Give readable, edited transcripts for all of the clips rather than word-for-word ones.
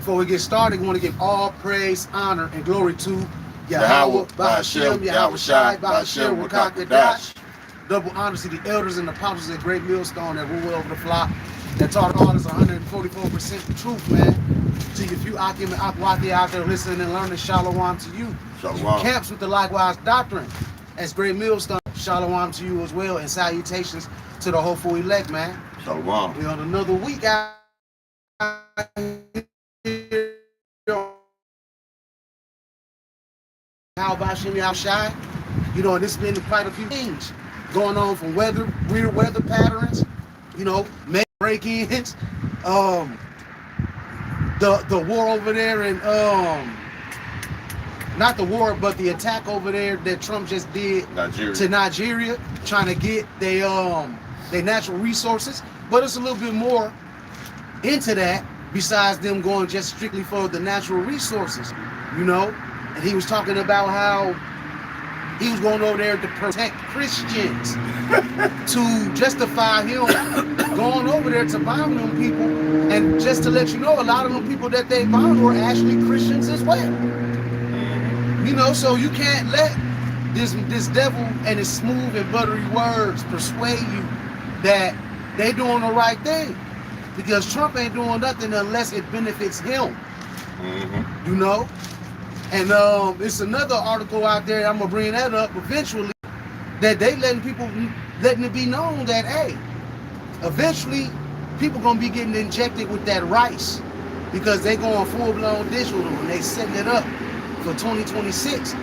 Before we get started, we want to give all praise, honor, and glory to Yahweh, Bahashem, Yahweh Shai, Bahashem, Wakakadash. Double honors to the elders and apostles at Great Millstone that rule over the flock, that taught all us 144% the truth, man. To you few Akim and Akwati out there listening and learning, shalom to you. Shalom. Camps with the likewise doctrine as Great Millstone, shalom to you as well, and salutations to the hopeful elect, man. Shalom. We're on another week out here. How about Shimmy Shai? You know, this has been quite a few things going on, from weather, weird weather patterns, you know, break-ins, the war over there, and not the war, but the attack over there that Trump just did to Nigeria, trying to get their natural resources. But it's a little bit more into that besides them going just strictly for the natural resources, you know. And he was talking about how he was going over there to protect Christians to justify him going over there to bomb them people. And just to let you know, a lot of them people that they bombed were actually Christians as well. You know, so you can't let this devil and his smooth and buttery words persuade you that they doing the right thing. Because Trump ain't doing nothing unless it benefits him. You know? And it's another article out there, I'm gonna bring that up eventually, that they letting it be known that, hey, eventually people gonna be getting injected with that rice because they going full-blown digital and they setting it up for 2026.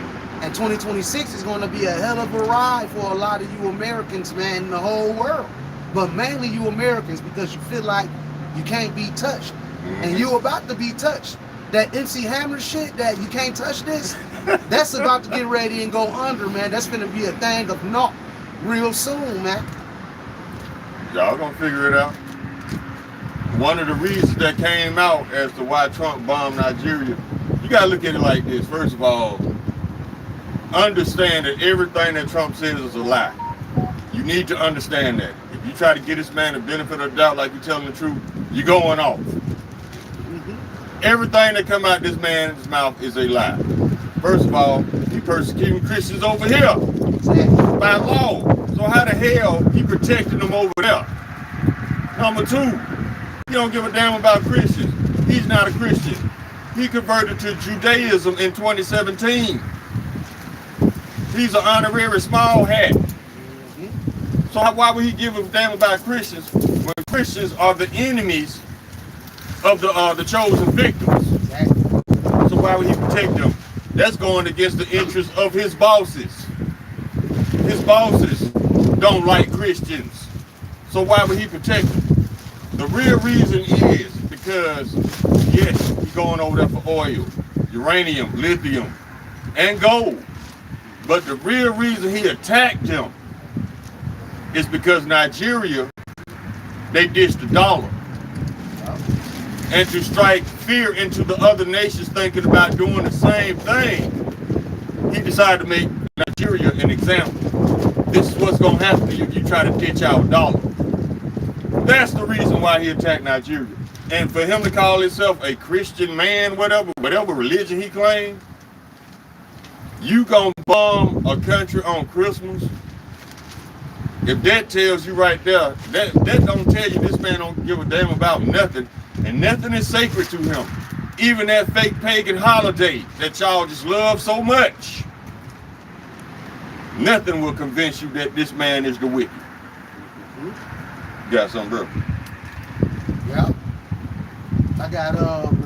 And 2026 is gonna be a hell of a ride for a lot of you Americans, man, in the whole world. But mainly you Americans, because you feel like you can't be touched. And you about to be touched. That MC Hammer shit, that you can't touch this, that's about to get ready and go under, man. That's gonna be a thing of naught real soon, man. Y'all gonna figure it out. One of the reasons that came out as to why Trump bombed Nigeria, you gotta look at it like this. First of all, understand that everything that Trump says is a lie. You need to understand that. If you try to get this man the benefit of the doubt like you're telling the truth, you're going off. Everything that come out this man's mouth is a lie. First of all, he persecuting Christians over here by law. So how the hell he protecting them over there? Number two, he don't give a damn about Christians. He's not a Christian. He converted to Judaism in 2017. He's an honorary small hat. So why would he give a damn about Christians when Christians are the enemies of the chosen victims? So why would he protect them? That's going against the interests of his bosses. His bosses don't like Christians. So why would he protect them? The real reason is because, yes, he's going over there for oil, uranium, lithium, and gold. But the real reason he attacked them is because Nigeria, they dished the dollar. And to strike fear into the other nations thinking about doing the same thing, he decided to make Nigeria an example. This is what's going to happen to you if you try to ditch our dollar. That's the reason why he attacked Nigeria. And for him to call himself a Christian man, whatever religion he claims, you going to bomb a country on Christmas? If that tells you right there, that don't tell you this man don't give a damn about nothing. And nothing is sacred to him. Even that fake pagan holiday that y'all just love so much. Nothing will convince you that this man is the wicked. You got something, bro? Yeah. I got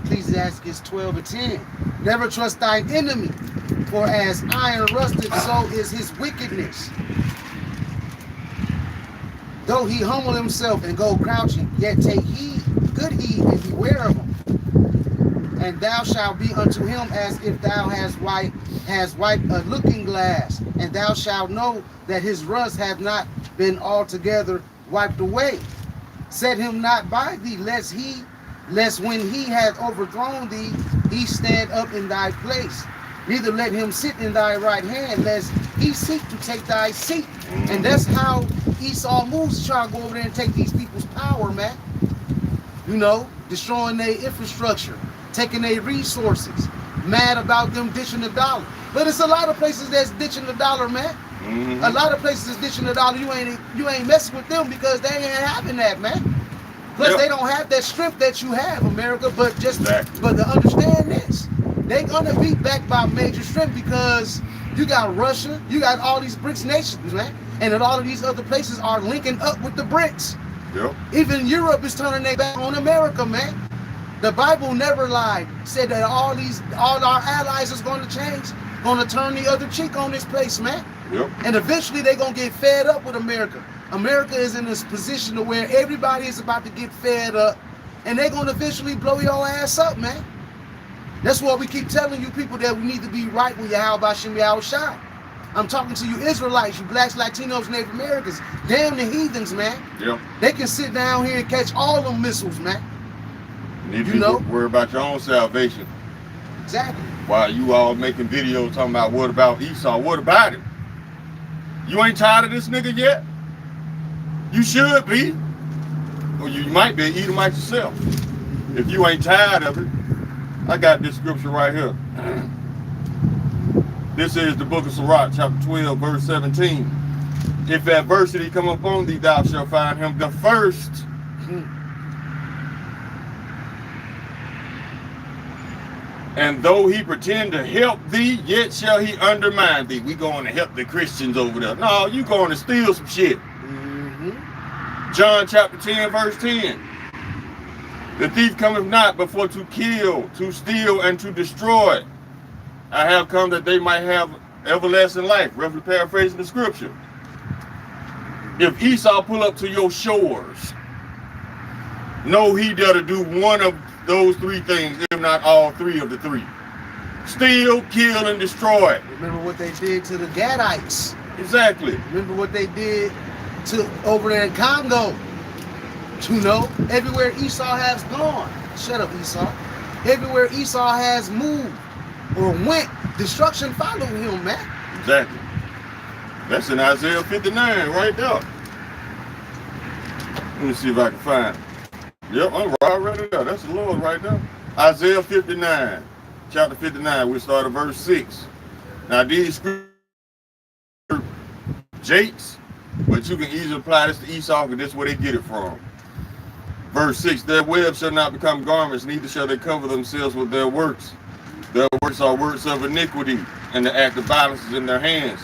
Ecclesiastes 12:10. Never trust thine enemy, for as iron rusted, so is his wickedness. Though he humble himself and go crouching, yet take good heed and beware of him. And thou shalt be unto him as if thou hast wiped a looking glass, and thou shalt know that his rust hath not been altogether wiped away. Set him not by thee, lest when he hath overthrown thee, he stand up in thy place. Neither let him sit in thy right hand, lest he seek to take thy seat. And that's how Esau moves to try to go over there and take these people's power, man. You know, destroying their infrastructure, taking their resources, mad about them ditching the dollar. But it's a lot of places that's ditching the dollar, man. A lot of places is ditching the dollar. You ain't messing with them because they ain't having that, man. Plus, they don't have that strength that you have, America. But but to understand this, they gonna be backed by major strength because you got Russia, you got all these BRICS nations, man, and then all of these other places are linking up with the BRICS. Even Europe is turning their back on America, man. The Bible never lied. Said that all our allies is going to change, going to turn the other cheek on this place, man. And eventually they're going to get fed up with America. America is in this position to where everybody is about to get fed up, and they're going to eventually blow your ass up, man. That's why we keep telling you people that we need to be right with Yahweh Shem Yahweh Shai. I'm talking to you Israelites, you blacks, Latinos, Native Americans. Damn the heathens, man. They can sit down here and catch all them missiles, man. You know, worry about your own salvation. Exactly. While you all making videos talking about what about Esau? What about him? You ain't tired of this nigga yet? You should be. Or you might be an Edomite yourself. If you ain't tired of it, I got this scripture right here. This is the book of Sirach, chapter 12, verse 17. If adversity come upon thee, thou shalt find him the first. And though he pretend to help thee, yet shall he undermine thee. We going to help the Christians over there. No, you going to steal some shit. John chapter 10, verse 10. The thief cometh not but for to kill, to steal, and to destroy. I have come that they might have everlasting life. Roughly paraphrasing the scripture. If Esau pull up to your shores, know he does do one of those three things, if not all three of the three. Steal, kill, and destroy. Remember what they did to the Gadites. Exactly. Remember what they did to over there in Congo. You know, everywhere Esau has gone. Shut up, Esau. Everywhere Esau has moved or went, destruction followed him, man. Exactly. That's in Isaiah 59 right there. Let me see if I can find it. Yep, I'm right there. That's the Lord right there. Isaiah 59, chapter 59. We start at verse 6. Now these Jakes, but you can easily apply this to Esau because this is where they get it from. Verse 6, their webs shall not become garments, neither shall they cover themselves with their works. Their works are works of iniquity, and the act of violence is in their hands.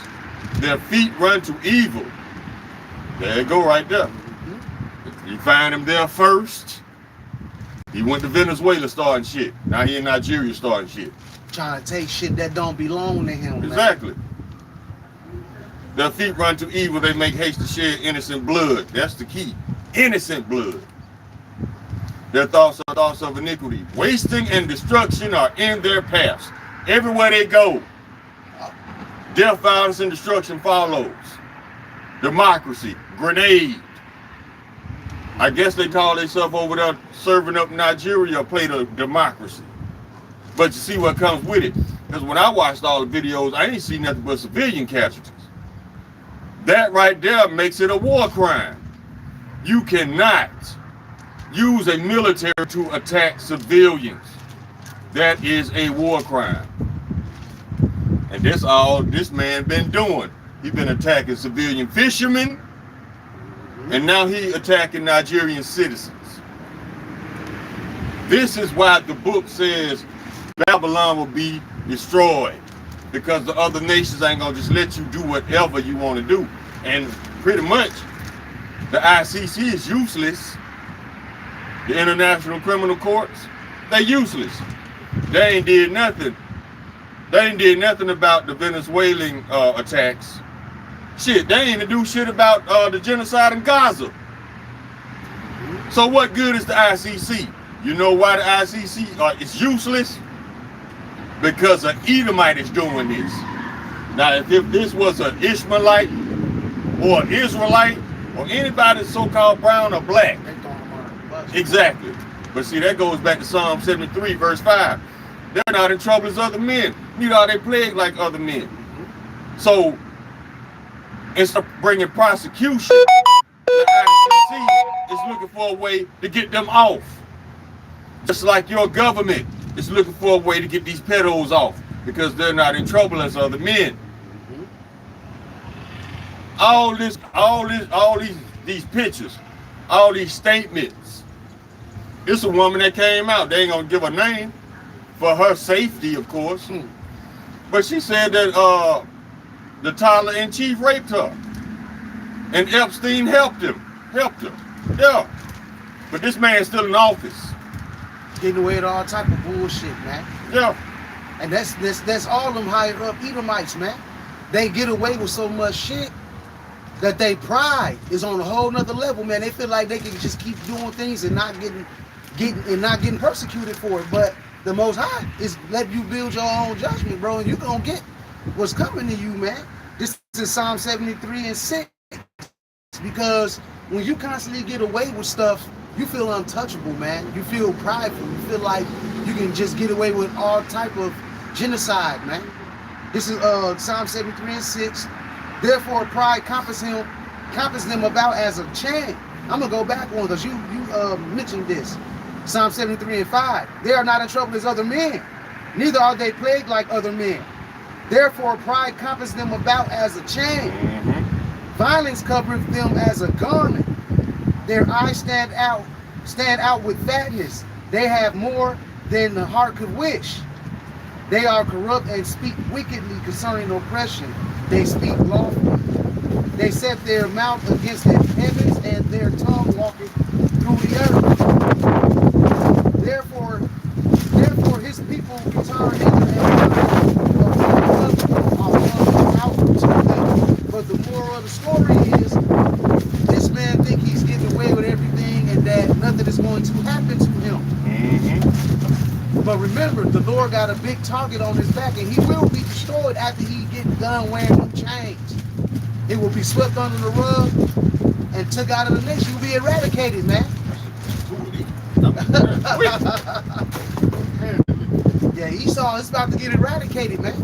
Their feet run to evil. There you go right there. You find him there first. He went to Venezuela starting shit. Now he in Nigeria starting shit. Trying to take shit that don't belong to him, exactly. Man. Their feet run to evil. They make haste to shed innocent blood. That's the key. Innocent blood. Their thoughts are thoughts of iniquity. Wasting and destruction are in their paths. Everywhere they go, death, violence, and destruction follows. Democracy, grenade. I guess they call themselves over there serving up Nigeria a plate of democracy. But you see what comes with it. Because when I watched all the videos, I ain't seen nothing but civilian casualties. That right there makes it a war crime. You cannot use a military to attack civilians. That is a war crime. And that's all this man been doing. He been attacking civilian fishermen, and now he attacking Nigerian citizens. This is why the book says Babylon will be destroyed, because the other nations ain't gonna just let you do whatever you want to do. And pretty much the ICC is useless. The International Criminal Courts, they're useless. They ain't did nothing. They ain't did nothing about the Venezuelan attacks. Shit, they ain't even do shit about the genocide in Gaza. So what good is the ICC? You know why the ICC is useless? Because an Edomite is doing this. Now, if this was an Ishmaelite or an Israelite or anybody so-called brown or black, exactly. But see, that goes back to Psalm 73, verse 5. They're not in trouble as other men. Neither are they plagued like other men. So, instead of bringing prosecution, the ICC is looking for a way to get them off. Just like your government is looking for a way to get these pedos off because they're not in trouble as other men. All these pictures, all these statements. It's a woman that came out. They ain't gonna give a name for her safety, of course. But she said that the Tyler-in-Chief raped her, and Epstein helped him. Yeah. But this man's still in office. Getting away with all type of bullshit, man. Yeah. And that's all them higher up Edomites, man. They get away with so much shit that they pride is on a whole nother level, man. They feel like they can just keep doing things and not getting persecuted for it. But the Most High is letting you build your own judgment, bro, and you're gonna get what's coming to you, man. This is Psalm 73:6. Because when you constantly get away with stuff, you feel untouchable, man. You feel prideful. You feel like you can just get away with all type of genocide, man. This is Psalm 73:6. Therefore, pride compass them about as a chain. I'm gonna go back one because you mentioned this. Psalm 73:5. They are not in trouble as other men, neither are they plagued like other men. Therefore, pride compass them about as a chain. Violence covereth them as a garment. Their eyes stand out with fatness. They have more than the heart could wish. They are corrupt and speak wickedly concerning oppression. They speak lawfully. They set their mouth against the heavens, and their tongue walketh through the earth. Therefore his people turn hither and out to them. But the moral of the story is, this man think he's getting away with everything and that nothing is going to happen to him. But remember, the Lord got a big target on his back, and he will be destroyed after he gets done wearing them chains. It will be swept under the rug and took out of the nation. He will be eradicated, man. Yeah, Esau is about to get eradicated, man.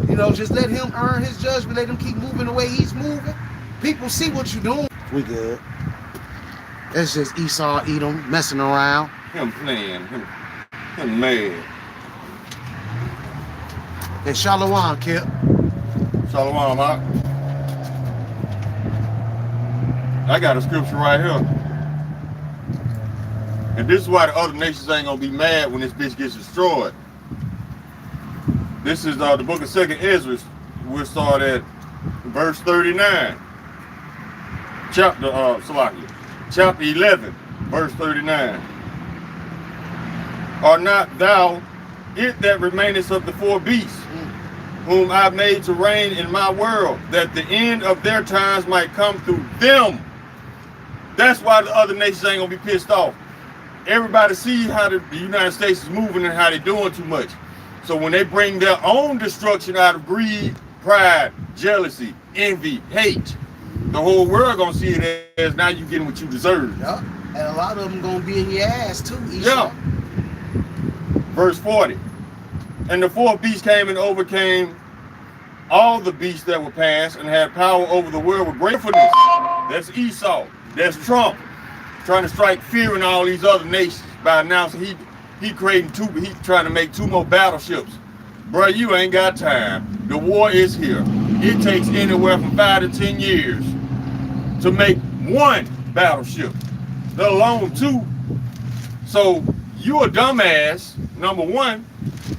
You know, just let him earn his judgment. Let him keep moving the way he's moving. People see what you're doing. We good. It's just Esau, Edom, messing around. Him playing, him mad. Hey, Shalom, Kip. Shalom, Mark. I got a scripture right here. And this is why the other nations ain't gonna be mad when this bitch gets destroyed. This is the book of 2nd Ezra. We'll start at verse 39. Chapter 11, verse 39. Are not thou it that remainest of the four beasts, whom I made to reign in my world, that the end of their times might come through them? That's why the other nations ain't gonna be pissed off. Everybody sees how the United States is moving and how they're doing too much. So when they bring their own destruction out of greed, pride, jealousy, envy, hate, the whole world gonna see it as now you getting what you deserve. Yeah. And a lot of them gonna be in your ass too, Esau. Yeah. Verse 40. And the fourth beast came and overcame all the beasts that were past and had power over the world with gratefulness. That's Esau. That's Trump. Trying to strike fear in all these other nations by announcing he trying to make 2 more battleships. Bro, you ain't got time. The war is here. It takes anywhere from 5 to 10 years to make 1 battleship, let alone 2. So you a dumbass, number 1,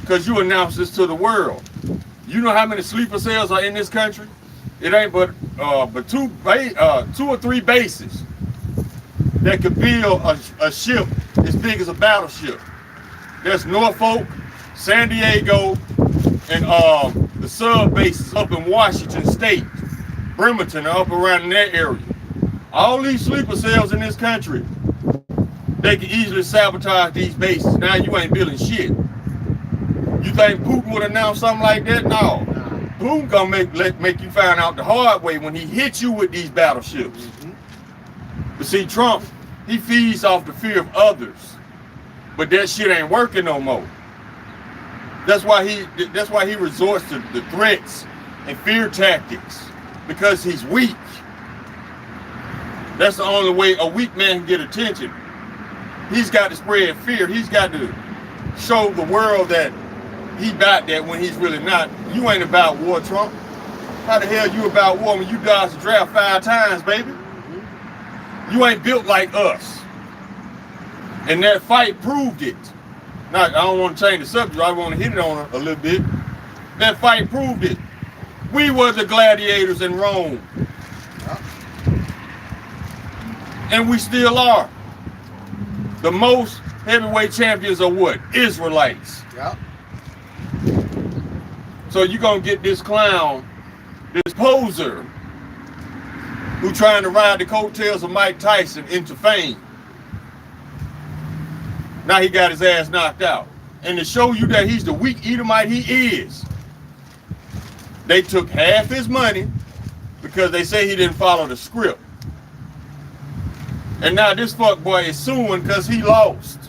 because you announced this to the world. You know how many sleeper cells are in this country? It ain't but 2 or 3 bases that could build a ship as big as a battleship. There's Norfolk, San Diego, and the sub bases up in Washington State, Bremerton, up around in that area. All these sleeper cells in this country, they can easily sabotage these bases. Now you ain't building shit. You think Putin would announce something like that? No. Putin gonna make you find out the hard way when he hits you with these battleships. But see, Trump, he feeds off the fear of others, but that shit ain't working no more. That's why he resorts to the threats and fear tactics, because he's weak. That's the only way a weak man can get attention. He's got to spread fear. He's got to show the world that he about that when he's really not. You ain't about war, Trump. How the hell you about war when you dodged the draft 5 times, baby? You ain't built like us. And that fight proved it. Now, I don't want to change the subject. I want to hit it on a little bit. That fight proved it. We were the gladiators in Rome. And we still are. The most heavyweight champions are what? Israelites. Yep. So you're going to get this clown, this poser, who trying to ride the coattails of Mike Tyson into fame. Now he got his ass knocked out. And to show you that he's the weak Edomite he is, they took half his money because they say he didn't follow the script. And now this fuck boy is suing because he lost.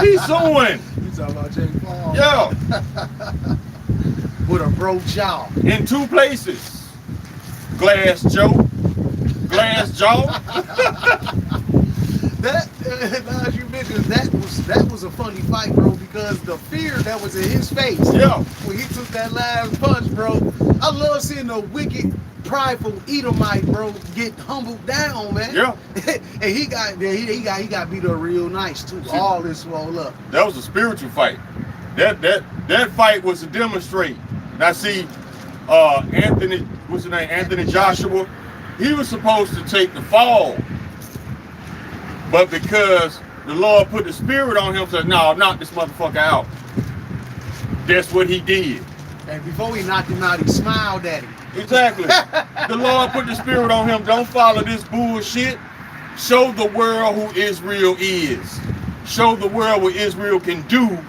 He's suing. You talking about Jake Paul? Yeah. With a broke jaw. In 2 places. Glass Joe. Glass jaw. That, as you mentioned, that was a funny fight, bro, because the fear that was in his face. Yeah. When he took that last punch, bro. I love seeing the wicked, prideful Edomite, bro, get humbled down, man. Yeah. And he got beat up real nice too. All this roll up. That was a spiritual fight. That fight was to demonstrate. Now see, Anthony, what's his name? Anthony Joshua, he was supposed to take the fall. But because the Lord put the spirit on him, said, no, knock this motherfucker out. That's what he did. And before he knocked him out, he smiled at him. Exactly. The Lord put the spirit on him. Don't follow this bullshit. Show the world who Israel is. Show the world what Israel can do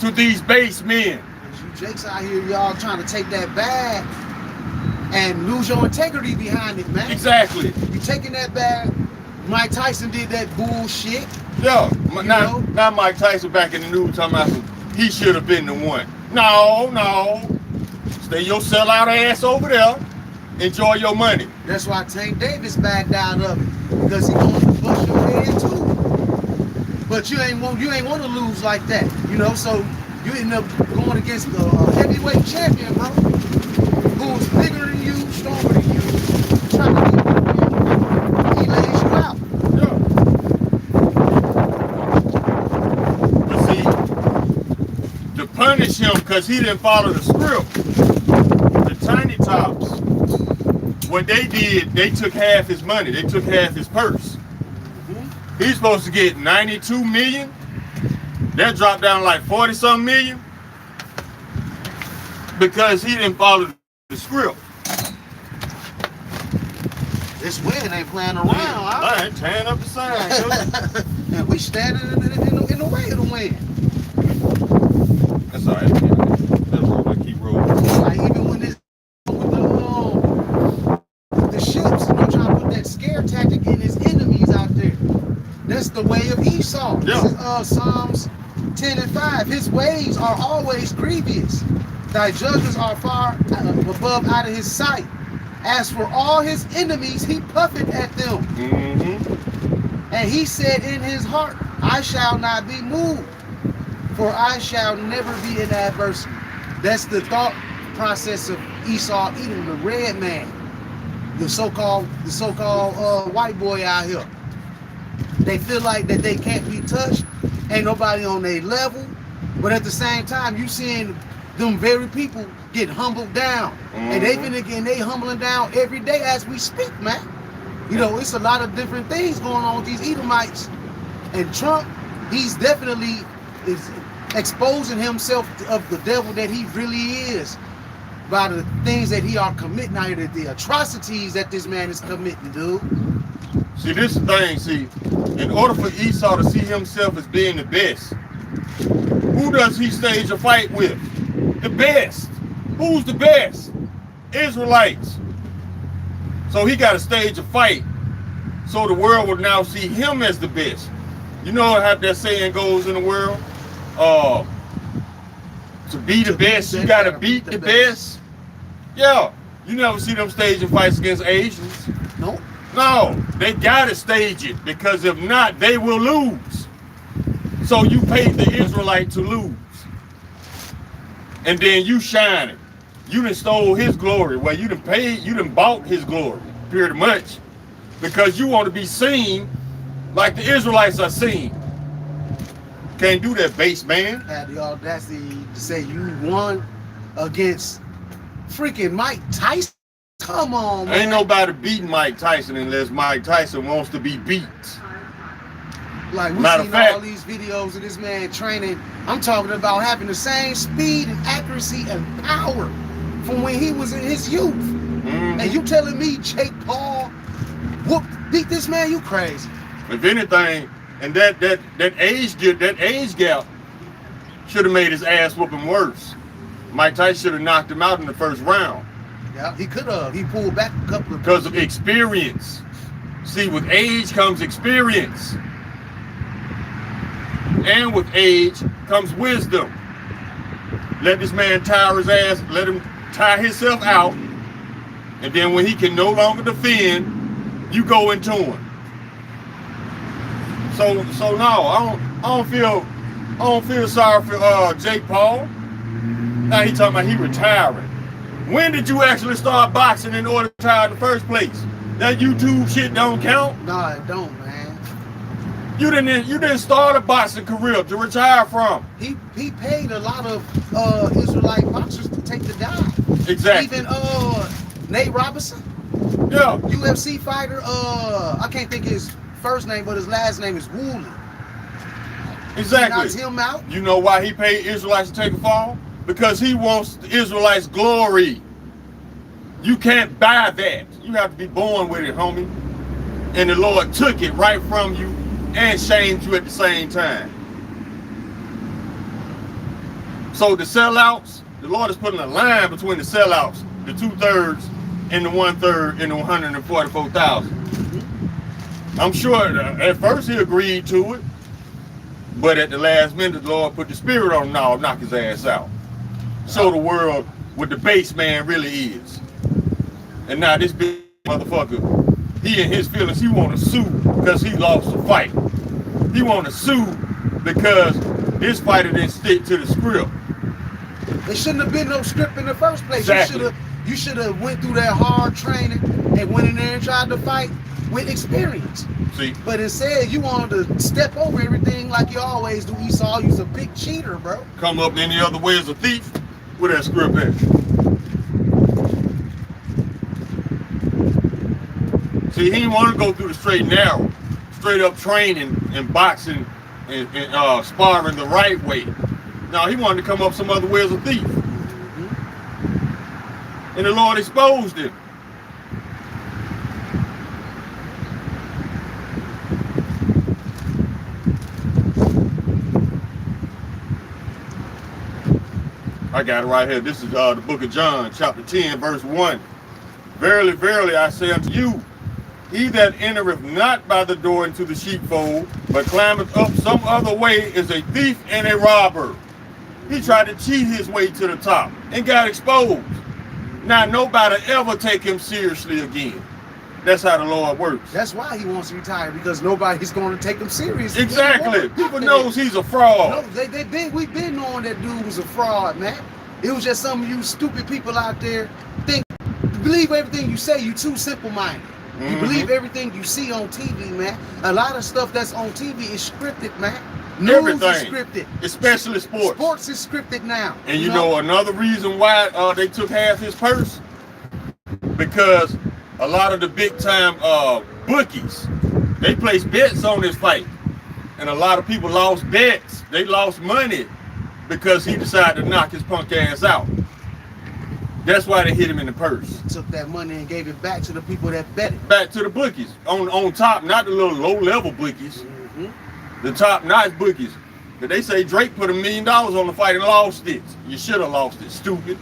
to these base men. You Jakes out here, y'all trying to take that bag and lose your integrity behind it, man. Exactly. You taking that bag. Mike Tyson did that bullshit. Yeah. Now Mike Tyson back in the news talking about he should have been the one. No. Stay your sellout ass over there. Enjoy your money. That's why Tank Davis backed out of it, because he wanted to bust your head too. But you ain't want to lose like that, you know. So you end up going against the heavyweight champion, bro, who's bigger than you, stronger than you, trying to get you. He lays you out. Yeah. But see, to punish him because he didn't follow the script, the Tiny Tops, what they did, they took half his money. They took half his purse. He's supposed to get 92 million. That dropped down like 40-something million because he didn't follow the script. This win ain't playing around. I ain't tearing up the sign. And we standing in the way of the win. That's all right. Let's roll. Keep rolling. Like even when this with the ships, you know, trying to put that scare tactic in his enemies out there. That's the way of Esau. Yeah. This is Psalms 10:5. His ways are always grievous. Thy judgments are far above out of his sight. As for all his enemies, he puffeth at them. Mm-hmm. And he said in his heart, I shall not be moved, for I shall never be in adversity. That's the thought process of Esau Edom, the red man, the so-called white boy out here. They feel like that they can't be touched, ain't nobody on their level, but at the same time, you seeing them very people get humbled down, and they humbling down every day as we speak, man. You know, it's a lot of different things going on with these Edomites, and Trump, he's definitely is exposing himself of the devil that he really is by the things that he are committing out here, the atrocities that this man is committing, dude. See, this is the thing. See, in order for Esau to see himself as being the best, who does he stage a fight with? The best. Who's the best? Israelites. So he got to stage a fight so the world will now see him as the best. You know how that saying goes in the world? To be the best, you got to beat the best. Yeah. You never see them staging fights against Asians. No, they got to stage it, because if not, they will lose. So you paid the Israelite to lose. And then you shining. You done stole his glory. Well, you done paid, you done bought his glory, pretty much. Because you want to be seen like the Israelites are seen. Can't do that, base man. Had the audacity to say you won against freaking Mike Tyson. Come on, man. Ain't nobody beating Mike Tyson unless Mike Tyson wants to be beat. Like, we've seen all these videos of this man training. I'm talking about having the same speed and accuracy and power from when he was in his youth. And you telling me Jake Paul beat this man? You crazy. If anything, and that age gap should have made his ass whooping worse. Mike Tyson should have knocked him out in the first round. Yeah, he could have. He pulled back a couple of because of experience. See, with age comes experience. And with age comes wisdom. Let this man tire his ass, let him tire himself out, and then when he can no longer defend, you go into him. So no, I don't feel sorry for Jake Paul. Now he talking about he retiring. When did you actually start boxing in order to retire in the first place? That YouTube shit don't count? No, it don't, man. You didn't start a boxing career to retire from. He paid a lot of Israelite boxers to take the dive. Exactly. Even Nate Robinson. Yeah. UFC fighter. I can't think of his first name, but his last name is Woolley. Exactly. He knocked him out. You know why he paid Israelites to take a fall? Because he wants the Israelites' glory. You can't buy that. You have to be born with it, homie. And the Lord took it right from you and shamed you at the same time. So the sellouts, the Lord is putting a line between the sellouts, the 2/3 and the 1/3 and the 144,000. I'm sure at first he agreed to it, but at the last minute the Lord put the spirit on him. Now knock his ass out. Show the world what the base man really is. And now this big motherfucker, he in his feelings, he want to sue because he lost a fight. He want to sue because this fighter didn't stick to the script. There shouldn't have been no script in the first place. Exactly. You should have went through that hard training and went in there and tried to fight with experience. See? But instead, you wanted to step over everything like you always do. Esau, you's a big cheater, bro. Come up any other way as a thief? Where that script at? See, he didn't want to go through the straight and narrow, straight up training and boxing and sparring the right way. No, he wanted to come up some other way as a thief. And the Lord exposed him. I got it right here. This is the book of John, chapter 10, verse 1. Verily, verily, I say unto you, he that entereth not by the door into the sheepfold, but climbeth up some other way, is a thief and a robber. He tried to cheat his way to the top and got exposed. Now nobody ever take him seriously again. That's how the Lord works. That's why he wants to retire, because nobody's going to take him seriously. Exactly. Anymore. People knows he's a fraud. No, we've been knowing that dude was a fraud, man. It was just some of you stupid people out there believe everything you say. You too simple-minded. You believe everything you see on TV, man. A lot of stuff that's on TV is scripted, man. News is scripted. Especially sports. Sports is scripted now. And you know another reason why they took half his purse? Because a lot of the big time bookies, they placed bets on this fight. And a lot of people lost bets. They lost money because he decided to knock his punk ass out. That's why they hit him in the purse. Took that money and gave it back to the people that bet it. Back to the bookies. On top, not the little low-level bookies. The top-notch bookies. But they say Drake put $1 million on the fight and lost it. You should have lost it, stupid.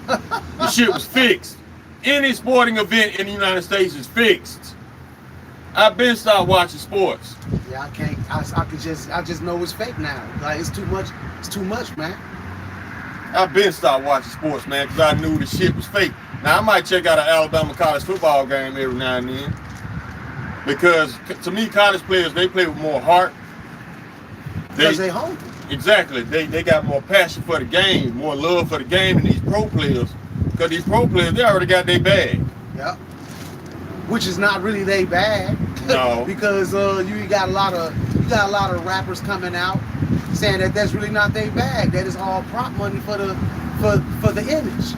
The shit was fixed. Any sporting event in the United States is fixed. I've been stopped watching sports. Yeah, I can't. I just know it's fake now. Like, it's too much. It's too much, man. I've been stopped watching sports, man, because I knew the shit was fake. Now I might check out an Alabama college football game every now and then, because to me, college players, they play with more heart. Because they hungry. Exactly. They got more passion for the game, more love for the game than these pro players. Because these pro players, they already got their bag. Yep. Which is not really they bag. No. Because you got a lot of rappers coming out saying that that's really not their bag. That is all prop money for the image.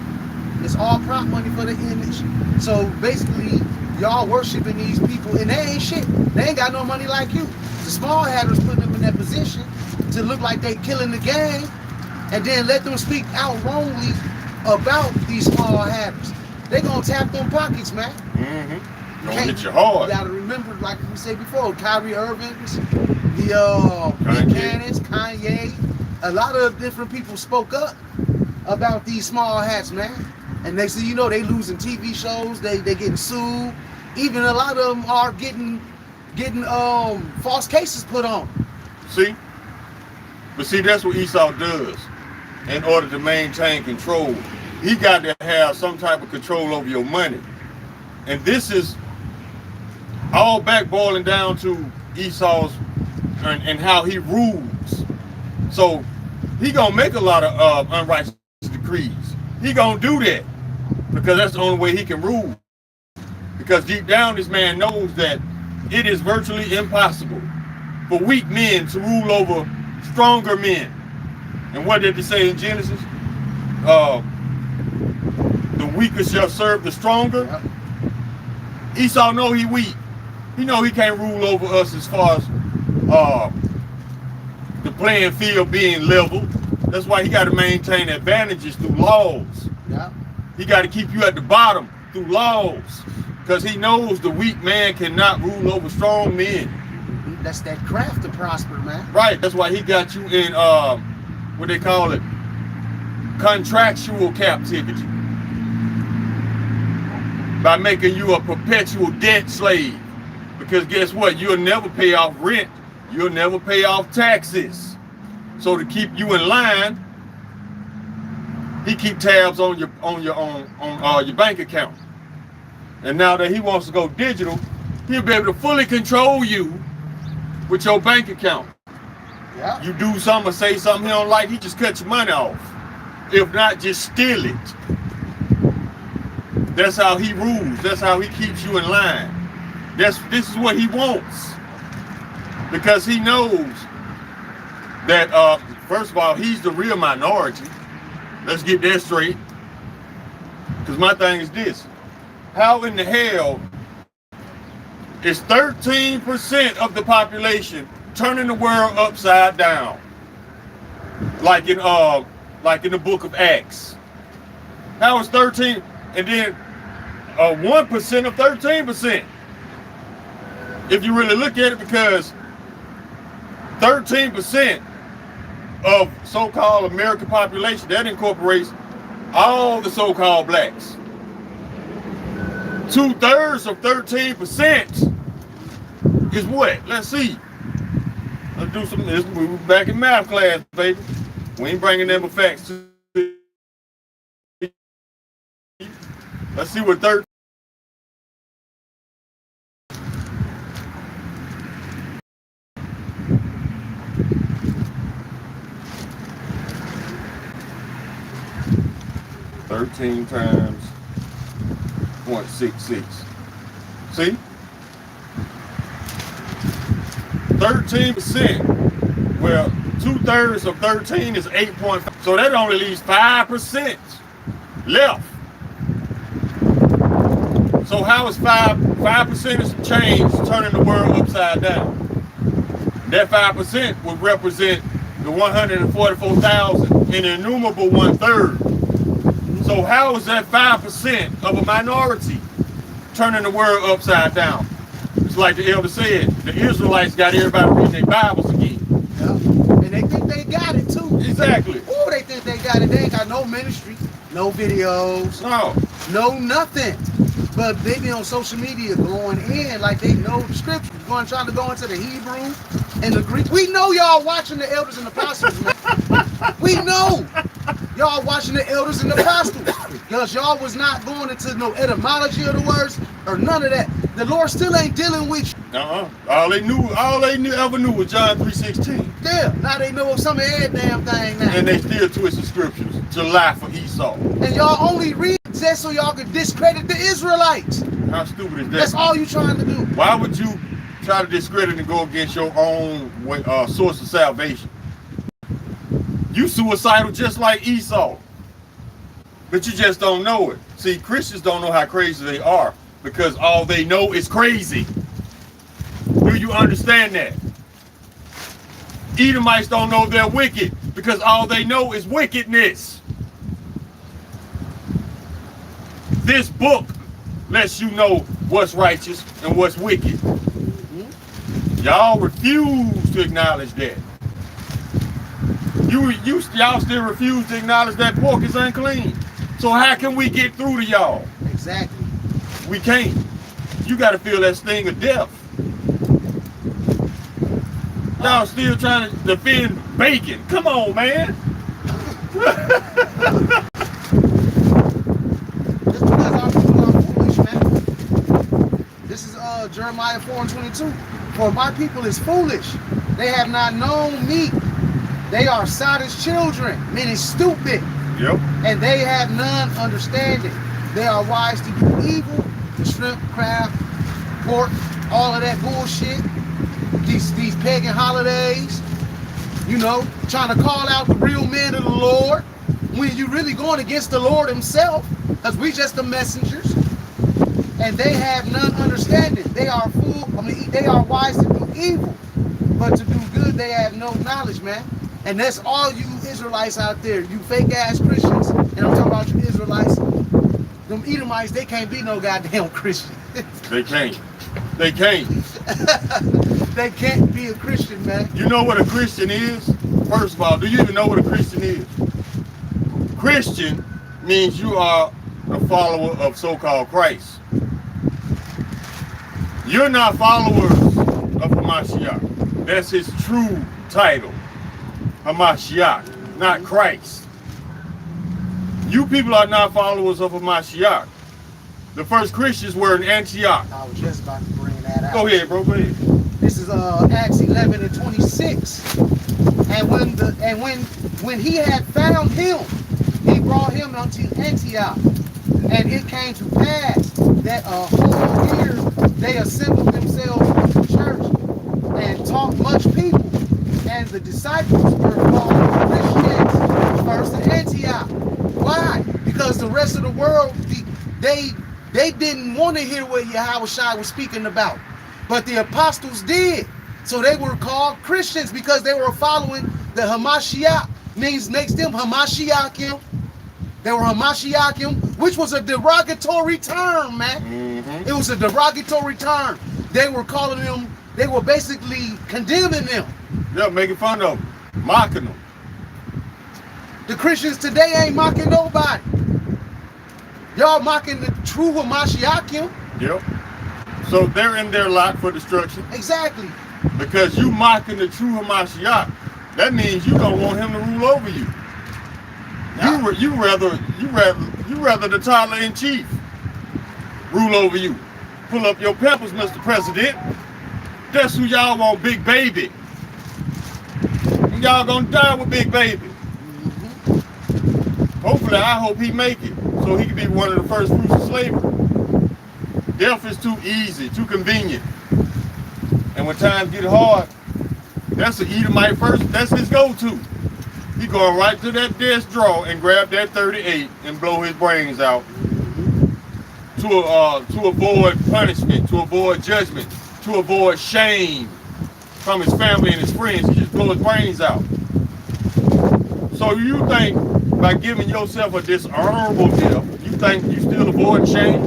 It's all prop money for the image. So basically, y'all worshiping these people, and they ain't shit. They ain't got no money like you. The small hatters putting them in that position to look like they killing the game, and then let them speak out wrongly about these small hatters. They gonna tap them pockets, man. Mm-hmm. Gonna hit you hard. You gotta remember, like we said before, Kyrie Irving's, the Cannons, Kanye, a lot of different people spoke up about these small hats, man. And next thing you know, they losing TV shows, they getting sued. Even a lot of them are getting false cases put on. See? But see, that's what Esau does in order to maintain control. He got to have some type of control over your money. And this is all back boiling down to Esau's and how he rules. So he gonna make a lot of unrighteous decrees. He gonna do that because that's the only way he can rule. Because deep down, this man knows that it is virtually impossible for weak men to rule over stronger men. And what did they say in Genesis? The weaker shall serve the stronger. Yep. Esau know he weak. He know he can't rule over us as far as the playing field being level. That's why he got to maintain advantages through laws. Yep. He got to keep you at the bottom through laws. Because he knows the weak man cannot rule over strong men. That's that craft to prosper, man. Right. That's why he got you in what they call it, contractual captivity. By making you a perpetual debt slave. Because guess what? You'll never pay off rent. You'll never pay off taxes. So to keep you in line, he keep tabs on your bank account. And now that he wants to go digital, he'll be able to fully control you with your bank account. Yeah. You do something or say something he don't like, he just cut your money off. If not, just steal it. That's how he rules. That's how he keeps you in line. This is what he wants. Because he knows that, first of all, he's the real minority. Let's get that straight. Because my thing is this. How in the hell is 13% of the population turning the world upside down? Like in the book of Acts. How is 13? And then 1% of 13%. If you really look at it, because 13% of so-called American population, that incorporates all the so-called blacks. 2/3 of 13% is what? Let's see. Let's do some. We're back in math class, baby. We ain't bringing them facts. Let's see what 13. Times 0.66. See? 13%. Well, 2/3 of 13 is 8.5. So that only leaves 5% left. So how is 5% is change turning the world upside down? That 5% would represent the 144,000 and the innumerable 1/3. So how is that 5% of a minority turning the world upside down? It's like the elder said, the Israelites got everybody reading their Bibles again. Yeah. And they think they got it too. Exactly. Oh, they think they got it. They ain't got no ministry, no videos, no nothing. But they be on social media going in like they know the scriptures, trying to go into the Hebrew and the Greek. We know y'all watching the elders and the apostles, man. We know y'all watching the elders and the apostles. Because y'all was not going into no etymology of the words or none of that. the Lord still ain't dealing with you. All they ever knew was John 3:16. Yeah, now they know some of every damn thing now. And they still twist the scriptures to lie for Esau. And y'all only read just so y'all can discredit the Israelites. How stupid is that? That's all you trying to do. Why would you try to discredit and go against your own source of salvation? You suicidal just like Esau. But you just don't know it. See, Christians don't know how crazy they are because all they know is crazy. Do you understand that? Edomites don't know they're wicked because all they know is wickedness. This book lets you know what's righteous and what's wicked. Y'all refuse to acknowledge that. Y'all still refuse to acknowledge that pork is unclean. So how can we get through to y'all? Exactly. We can't. You got to feel that sting of death. Y'all still trying to defend bacon. Come on, man. Just because our people are foolish, man. This is Jeremiah 4:22. For my people is foolish. They have not known me. They are sottish children, meaning stupid. Yep. And they have none understanding. They are wise to do evil, the shrimp, crab, pork, all of that bullshit. These pagan holidays, you know, trying to call out the real men of the Lord when you're really going against the Lord himself, because we just the messengers. And they have none understanding. They are they are wise to do evil, but to do good they have no knowledge, man. And that's all you Israelites out there, you fake ass Christians, and I'm talking about you Israelites, them Edomites, they can't be no goddamn Christian. They can't. They can't. They can't be a Christian, man. You know what a Christian is? First of all, do you even know what a Christian is? Christian means you are a follower of so-called Christ. You're not followers of Hamashiach. That's his true title. Hamashiach, not Christ. You people are not followers of Hamashiach. The first Christians were in Antioch. I was just about to bring that out. Go ahead, bro. Go ahead. This is Acts 11:26. And when he had found him, he brought him unto Antioch. And it came to pass that a whole year they assembled themselves into church and taught much people. And the disciples were called Christians first in Antioch. Why? Because the rest of the world, they didn't want to hear what Yahushua was speaking about. But the apostles did. So they were called Christians because they were following the Hamashiach. Makes them Hamashiachim. They were Hamashiachim, which was a derogatory term, man. Mm-hmm. It was a derogatory term. They were calling them, they were basically condemning them. Yeah, making fun of them, mocking them. The Christians today ain't mocking nobody. Y'all mocking the true Hamashiachim. Yep. So they're in their lot for destruction. Exactly. Because you mocking the true Hamashiach, that means you don't want him to rule over you. No. You rather the toddler in chief rule over you. Pull up your peppers, Mr. President. That's who y'all want, Big Baby. And y'all gonna die with Big Baby. Mm-hmm. Hopefully, I hope he make it so he can be one of the first fruits of slavery. Death is too easy, too convenient. And when times get hard, that's an Edomite first. That's his go-to. He going right to that desk drawer and grab that 38 and blow his brains out to avoid punishment, to avoid judgment, to avoid shame from his family and his friends. He just blow his brains out. So you think by giving yourself a dishonorable death, you think you still avoid shame?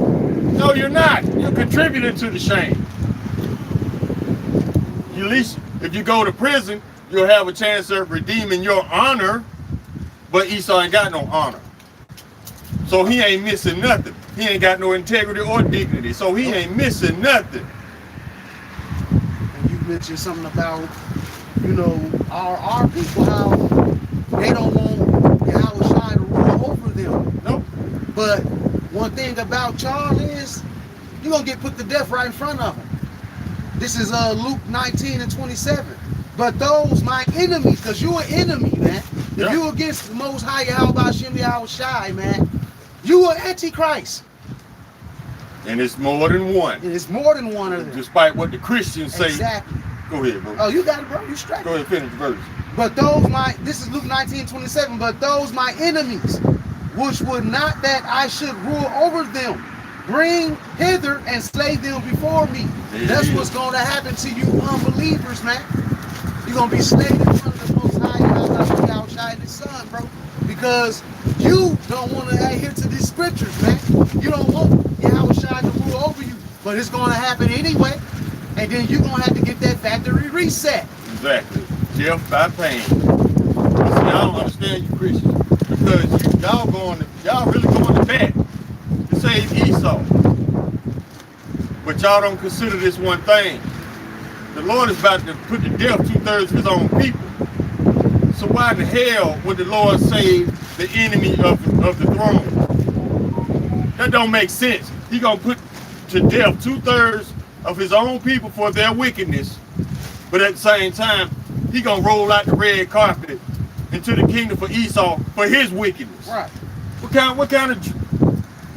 No, you're not. You're contributing to the shame. At least if you go to prison, you'll have a chance of redeeming your honor, but Esau ain't got no honor. So he ain't missing nothing. He ain't got no integrity or dignity, so he ain't missing nothing. And you mentioned something about, you know, our people, how they don't want Yahushua to rule over them. Nope. But one thing about y'all is, you're going to get put to death right in front of them. This is Luke 19:27. But those my enemies, because you're an enemy, man. If you against the Most High, Yahushai, man, you are Antichrist. And it's more than one. And it's more than one of them. Despite what the Christians say. Exactly. Go ahead, bro. Oh, you got it, bro. You straight. Go ahead, finish the verse. But this is Luke 19:27. But those my enemies, which would not that I should rule over them, bring hither and slay them before me. That's what's going to happen to you unbelievers, man. You're going to be slayed in front of the Most High, Yahushua and His Son, bro. Because you don't want to adhere to these scriptures, man. You don't want Yahushua to rule over you. But it's going to happen anyway. And then you're going to have to get that factory reset. Exactly. Death by pain. See, I don't understand you Christians. Because y'all really going to bat to save Esau. But y'all don't consider this one thing. The Lord is about to put to death 2/3 of his own people. So why in the hell would the Lord save the enemy of the throne? That don't make sense. He gonna put to death 2/3 of his own people for their wickedness. But at the same time, he gonna roll out the red carpet into the kingdom for Esau for his wickedness. Right. What kind of,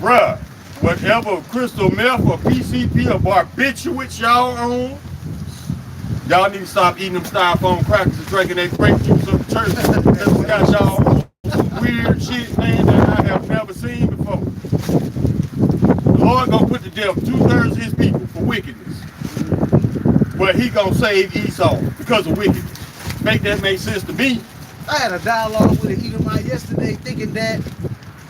bruh, whatever crystal meth or PCP or barbiturates y'all own, y'all need to stop eating them styrofoam crackers and drinking that grape juice of the church. That's what got y'all weird shit, man, that I have never seen before. The Lord gonna put to death 2/3 of his people for wickedness. But he gonna save Esau because of wickedness. Make sense to me. I had a dialogue with an Edomite yesterday thinking that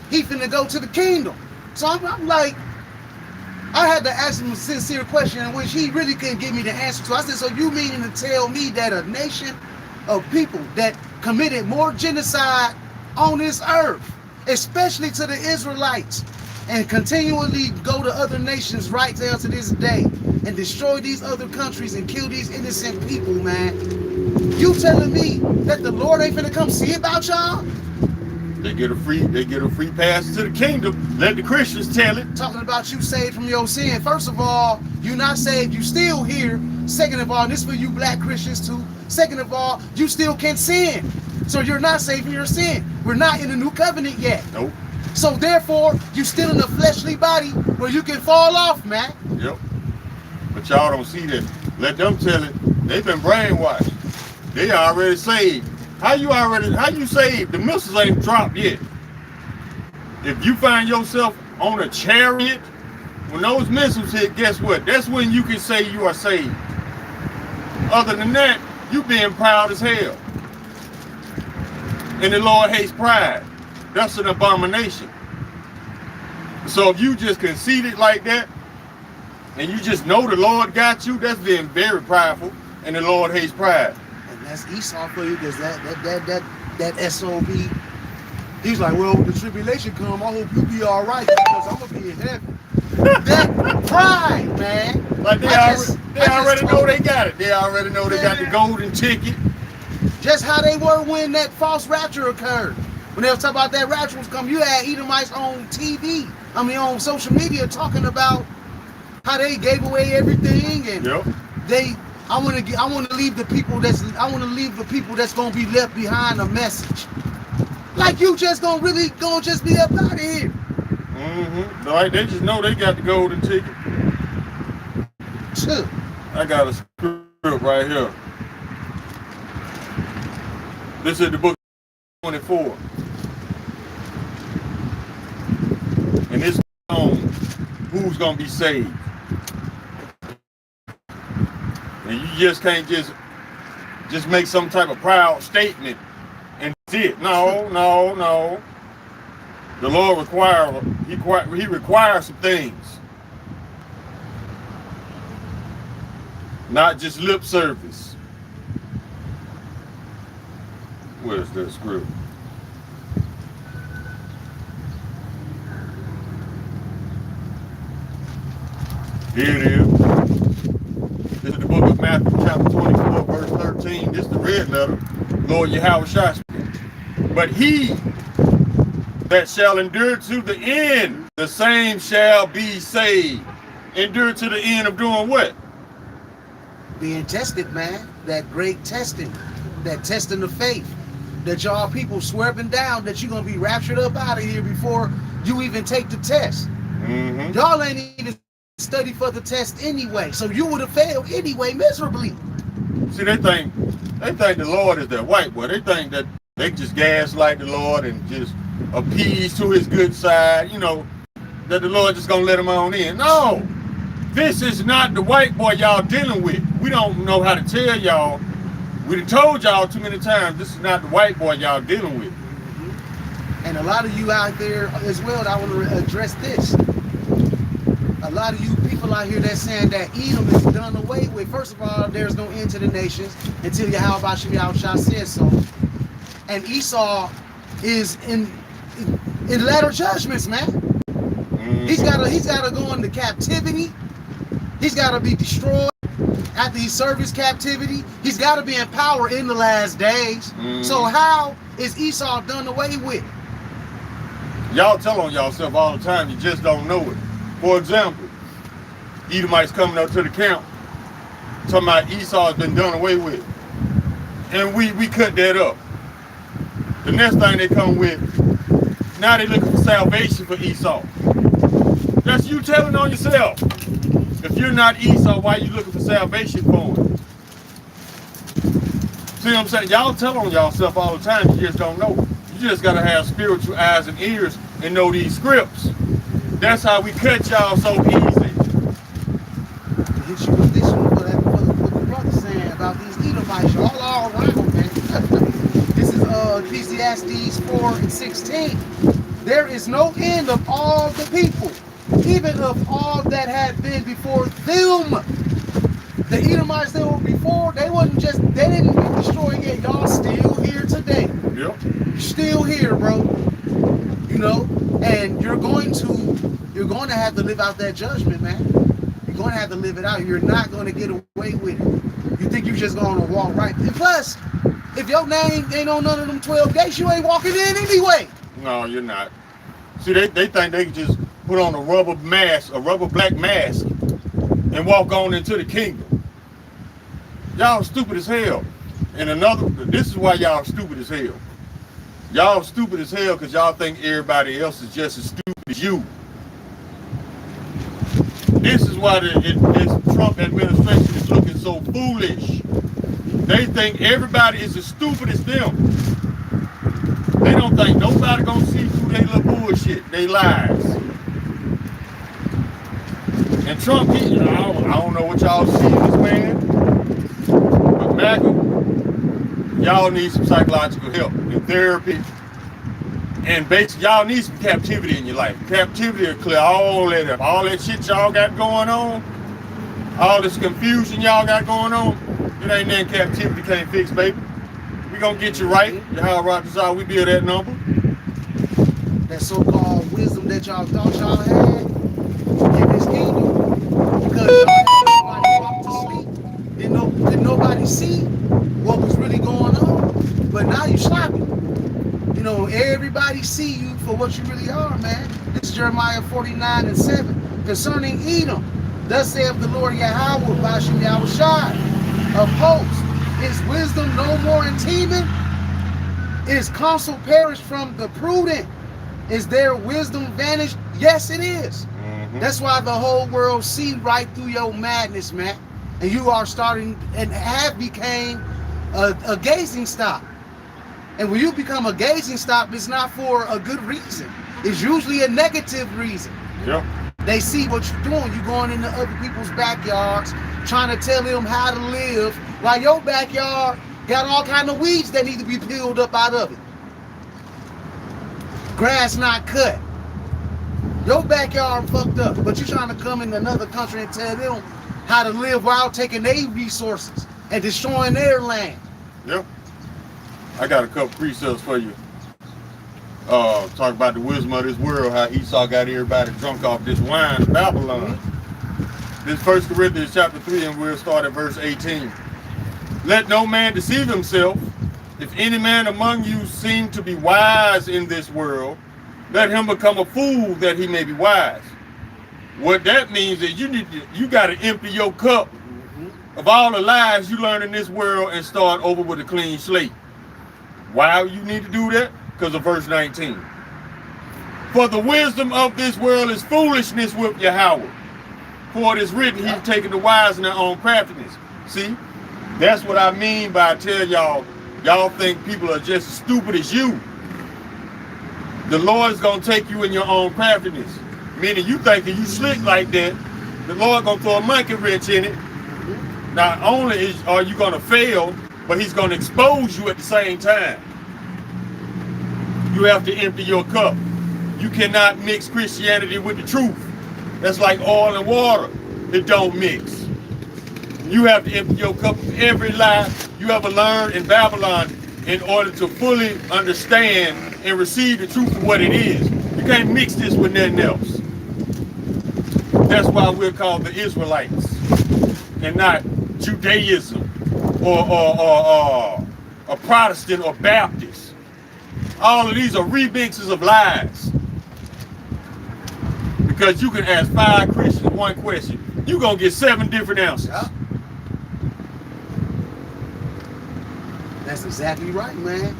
he finna go to the kingdom. So I'm like, I had to ask him a sincere question in which he really couldn't give me the answer to. I said, so you meaning to tell me that a nation of people that committed more genocide on this earth, especially to the Israelites, and continually go to other nations right down to this day and destroy these other countries and kill these innocent people, man? You telling me that the Lord ain't finna come see about y'all? They get a free pass to the kingdom. Let the Christians tell it. Talking about you saved from your sin. First of all, you're not saved, you still here. Second of all, and this for you black Christians too. Second of all, you still can sin. So you're not saved from your sin. We're not in the new covenant yet. Nope. So therefore, you still in a fleshly body where you can fall off, man. Yep. But y'all don't see that. Let them tell it. They've been brainwashed. They already saved. How you saved? The missiles ain't dropped yet. If you find yourself on a chariot, when those missiles hit, guess what? That's when you can say you are saved. Other than that, you being proud as hell. And the Lord hates pride. That's an abomination. So if you just conceited like that, and you just know the Lord got you, that's being very prideful, and the Lord hates pride. And that's Esau for you, because that SOB, he's like, well, when the tribulation come, I hope you be all right, because I'm gonna be in heaven. That pride, man. Like they already know they got it. They already know they got the golden ticket. Just how they were when that false rapture occurred. When they was talking about that rapture was coming, you had Edomites on TV, on social media, talking about how they gave away everything, and I want to leave the people that's gonna be left behind a message. Like you just gonna just be up out of here. Mm-hmm. Like they just know they got the golden ticket. Sure. I got a script right here. This is the book 24. And this is on who's gonna be saved. And you just can't just make some type of proud statement and that's it. No. The Lord requires some things. Not just lip service. Where's that script? Here it is. This is the book of Matthew, chapter 24, verse 13. This is the red letter. Lord Yahushua. But he that shall endure to the end, the same shall be saved. endure to the end of doing what? Being tested, man. That great testing. That testing of faith. That y'all people swerving down that you're going to be raptured up out of here before you even take the test. Mm-hmm. Y'all ain't even study for the test anyway. So you would have failed anyway miserably. See, they think the Lord is their white boy. They think that they just gaslight the Lord and just appease to his good side, you know, that the Lord just gonna let them on in. No, this is not the white boy y'all dealing with. We don't know how to tell y'all. We done told y'all too many times, this is not the white boy y'all dealing with. And a lot of you out there as well, I want to address this. A lot of you people out here that's saying that Edom is done away with. First of all, there's no end to the nations until Yahweh Shah says so. And Esau is in latter judgments, man. Mm-hmm. He's gotta go into captivity. He's gotta be destroyed. After he served his captivity, he's got to be in power in the last days. So how is Esau done away with? Y'all tell on yourself all the time, you just don't know it. For example, Edomites coming up to the camp, talking about Esau has been done away with. And we cut that up. The next thing they come with, now they looking for salvation for Esau. That's you telling on yourself. If you're not Esau, why are you looking for salvation for him? See what I'm saying? Y'all tell on yourself all the time, you just don't know. You just gotta have spiritual eyes and ears and know these scripts. That's how we cut y'all so easy. Hit you with this one for what the brother's saying about these Edomites, all around, man. This is Ecclesiastes 4:16. There is no end of all the people, even of all that had been before them. The Edomites that were before, they didn't get destroyed yet. Y'all still here today. Yep. You're still here, bro. You know, and you're going to have to live out that judgment, man. You're going to have to live it out. You're not going to get away with it. You think you're just going to walk right. And plus, if your name ain't on none of them 12 gates, you ain't walking in anyway. No, you're not. See, they think they can just put on a rubber black mask, and walk on into the kingdom. Y'all stupid as hell. And this is why y'all stupid as hell. Y'all stupid as hell because y'all think everybody else is just as stupid as you. This is why this Trump administration is looking so foolish. They think everybody is as stupid as them. They don't think nobody gonna see through their little bullshit, they lies. And Trump, I don't know what y'all see in this man, but MAGA, y'all need some psychological help and therapy. And basically, y'all need some captivity in your life. Captivity will clear all that up. All that shit y'all got going on, all this confusion y'all got going on, it ain't nothing captivity can't fix, baby. We gonna get you right. Yahweh, we build that number. That so-called wisdom that y'all thought y'all had in this kingdom. Because y'all walked to sleep. Didn't nobody see what was really going on. But now you sloppy. You know, everybody see you for what you really are, man. This is Jeremiah 49:7. Concerning Edom, thus saith the Lord Yahweh, Bashem Yahushai of hosts. Is wisdom no more in Teman? Is counsel perished from the prudent? Is their wisdom vanished? Yes, it is. Mm-hmm. That's why the whole world see right through your madness, man. And you are starting and have became a gazing stock. And when you become a gazing stock, it's not for a good reason. It's usually a negative reason. Yep. They see what you're doing. You're going into other people's backyards, trying to tell them how to live, while your backyard got all kind of weeds that need to be peeled up out of it. Grass not cut. Your backyard fucked up, but you're trying to come in another country and tell them how to live while taking their resources and destroying their land. Yep. I got a couple precepts for you. Talk about the wisdom of this world, how Esau got everybody drunk off this wine of Babylon. Mm-hmm. This 1 Corinthians chapter 3, and we'll start at verse 18. Let no man deceive himself. If any man among you seem to be wise in this world, let him become a fool that he may be wise. What that means is you got to empty your cup of all the lies you learn in this world and start over with a clean slate. Why you need to do that? Because of verse 19. For the wisdom of this world is foolishness with Yahweh. For it is written, he's taken the wise in their own craftiness. See, that's what I mean by I tell y'all think people are just as stupid as you. The Lord is going to take you in your own craftiness. Meaning you thinking you slick like that, the Lord going to throw a monkey wrench in it. Not only are you going to fail, but he's going to expose you at the same time. You have to empty your cup. You cannot mix Christianity with the truth. That's like oil and water. It don't mix. You have to empty your cup of every lie you ever learned in Babylon in order to fully understand and receive the truth of what it is. You can't mix this with nothing else. That's why we're called the Israelites and not Judaism or a Protestant or Baptist. All of these are remixes of lies. Because you can ask 5 Christians one question, you're going to get 7 different answers. Yeah. That's exactly right, man.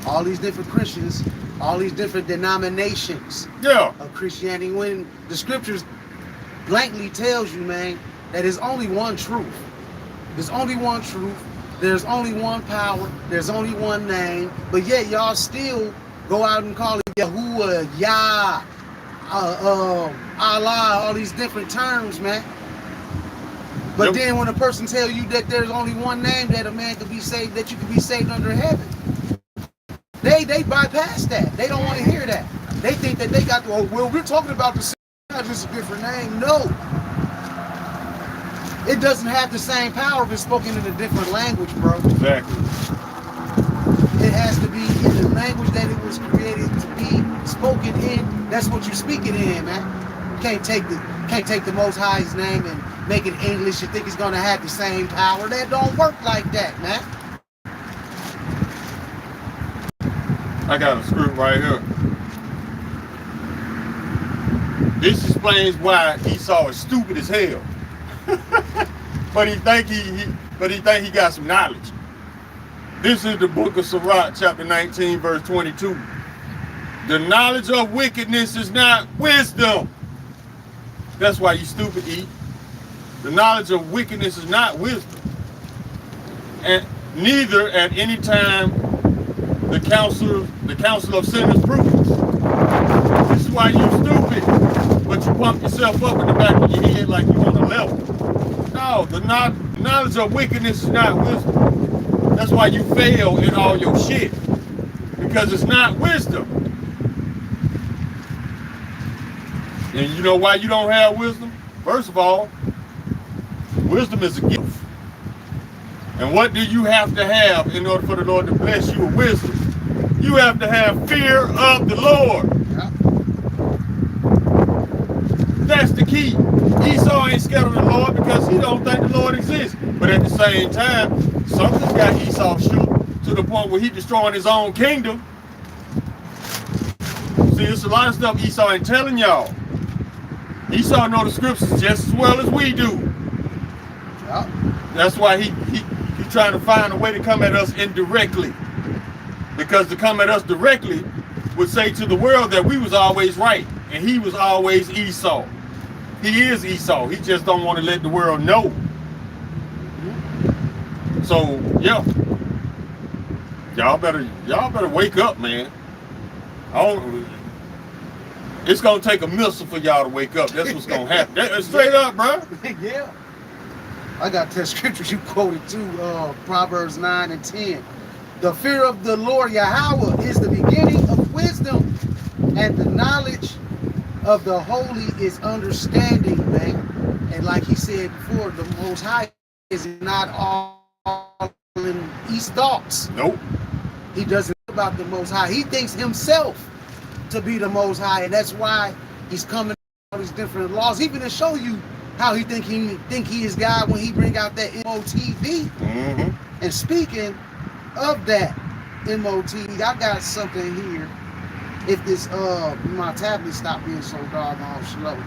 All these different Christians, all these different denominations of Christianity, when the scriptures blankly tells you, man, that there's only one truth. There's only one truth. There's only one power. There's only one name. But yet y'all still go out and call it Yahuwah, Yah, Allah, all these different terms, man. But then when a person tells you that there's only one name that a man could be saved, that you could be saved under heaven, they bypass that. They don't want to hear that. They think that they got to, well, we're talking about the same, just a different name. No. It doesn't have the same power if it's spoken in a different language, bro. Exactly. It has to be in the language that it was created to be spoken in. That's what you speak it in, man. You can't take the Most High's name and make it English. You think it's gonna have the same power? That don't work like that, man. I got a script right here. This explains why Esau is stupid as hell. but he think he got some knowledge. This is the book of Sirach, chapter 19, verse 22. The knowledge of wickedness is not wisdom. That's why you stupid, E. The knowledge of wickedness is not wisdom. And neither at any time the counsel of sinners proves. This is why you stupid, but you pump yourself up in the back of your head like you on a level. No, the knowledge of wickedness is not wisdom. That's why you fail in all your shit, because it's not wisdom. And you know why you don't have wisdom? First of all, wisdom is a gift. And what do you have to have in order for the Lord to bless you with wisdom? You have to have fear of the Lord. That's the key. Esau ain't scared of the Lord because he don't think the Lord exists. But at the same time, something's got Esau shook to the point where he destroying his own kingdom. See, there's a lot of stuff Esau ain't telling y'all. Esau know the scriptures just as well as we do. Yep. That's why he trying to find a way to come at us indirectly. Because to come at us directly would say to the world that we was always right and he was always Esau. He is Esau. He just don't want to let the world know. So yeah, y'all better wake up, man. It's gonna take a missile for y'all to wake up. That's what's gonna happen. That's straight up, bro. Yeah. I got that scripture you quoted too, Proverbs 9 and 10. The fear of the Lord Yahweh is the beginning of wisdom, and the knowledge of the holy is understanding, man. And like he said before, the Most High is not all in his thoughts. Nope. He doesn't think about the Most High. He thinks himself to be the Most High, and that's why he's coming with all these different laws, even to show you how he think he is God when he bring out that MOTV. Mm-hmm. And speaking of that MOTV, I got something here. If this my tablet stopped being so doggone slow.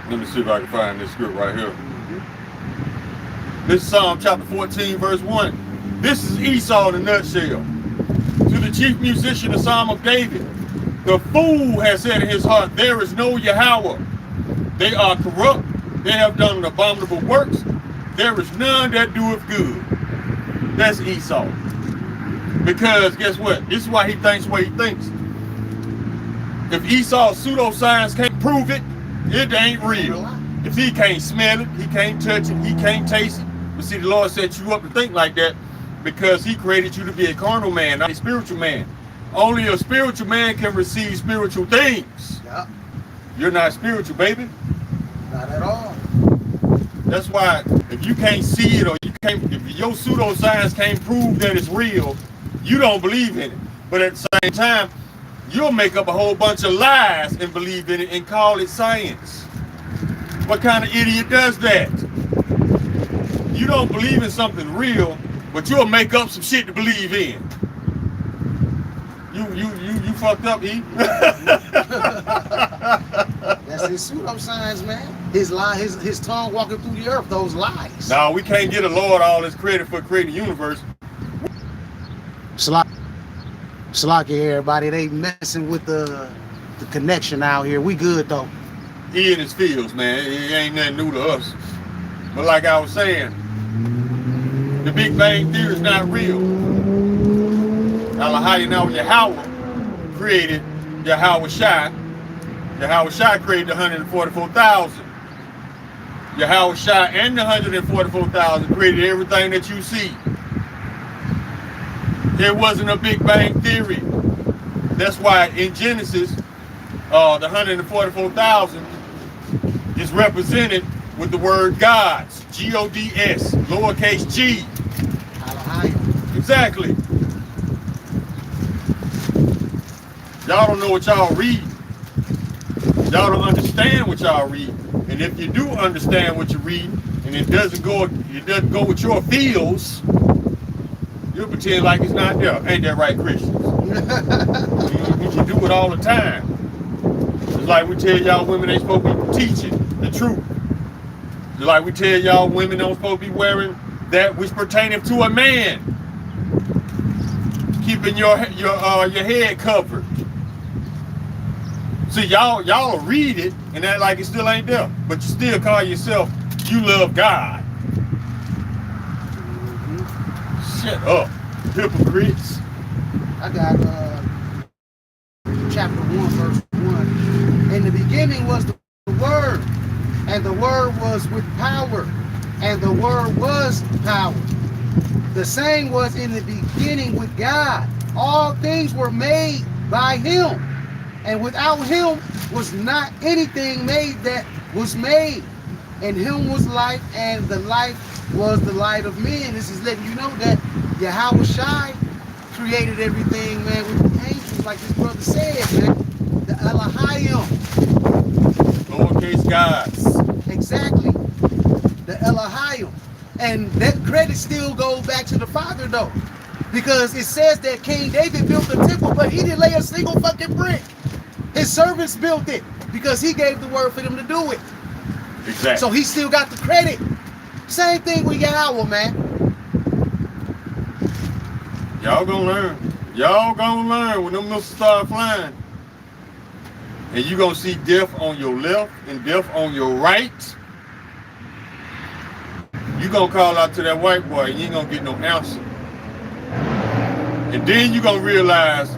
Let me see if I can find this script right here. This is Psalm chapter 14, verse 1. This is Esau in a nutshell. To the chief musician, the Psalm of David. The fool has said in his heart, there is no Yahweh. They are corrupt. They have done abominable works. There is none that doeth good. That's Esau. Because guess what? This is why he thinks the way he thinks. If Esau's pseudoscience can't prove it, it ain't real. If he can't smell it, he can't touch it, he can't taste it. But see, the Lord set you up to think like that because he created you to be a carnal man, not a spiritual man. Only a spiritual man can receive spiritual things. Yep. You're not spiritual, baby. Not at all. That's why if you can't see it or you can't, if your pseudoscience can't prove that it's real, you don't believe in it. But at the same time, you'll make up a whole bunch of lies and believe in it and call it science. What kind of idiot does that? You don't believe in something real, but you'll make up some shit to believe in. You fucked up, E. That's his pseudoscience, man. His lie, his tongue walking through the earth, those lies. No, we can't get the Lord all this credit for creating the universe. Slocky, everybody. They messing with the connection out here. We good though. He in his fields, man. It ain't nothing new to us. But like I was saying, the Big Bang Theory is not real. Yahweh created Yahweh Shai. Yahweh Shai created the 144,000. Yahweh Shai and the 144,000 created everything that you see. There wasn't a Big Bang Theory. That's why in Genesis, the 144,000 is represented with the word gods, G-O-D-S, lowercase g. Exactly. Y'all don't know what y'all read. Y'all don't understand what y'all read. And if you do understand what you read, and it doesn't go with your feels, you'll pretend like it's not there. Ain't that right, Christians? You do it all the time. It's like we tell y'all women ain't supposed to be teaching the truth. It's like we tell y'all women don't supposed to be wearing that which pertaineth to a man. Keeping your head covered. See, y'all read it and act like it still ain't there, but you still call yourself you love God. Shut up, hypocrites. I got chapter 1, verse 1. In the beginning was the Word, and the Word was with power, and the Word was power. The same was in the beginning with God. All things were made by him, and without him was not anything made that was made. In him was life, and the life was the light of men. This is letting you know that Yahweh Shai created everything, man, with the angels, like this brother said, man. The Elohim. Lowercase gods. Exactly. The Elohim. And that credit still goes back to the Father, though. Because it says that King David built the temple, but he didn't lay a single fucking brick. His servants built it because he gave the word for them to do it. Exactly. So he still got the credit. Same thing with Yahweh, man. Y'all gonna learn. Y'all gonna learn when them missiles start flying. And you gonna see death on your left and death on your right. You gonna call out to that white boy and you ain't gonna get no answer. And then you gonna realize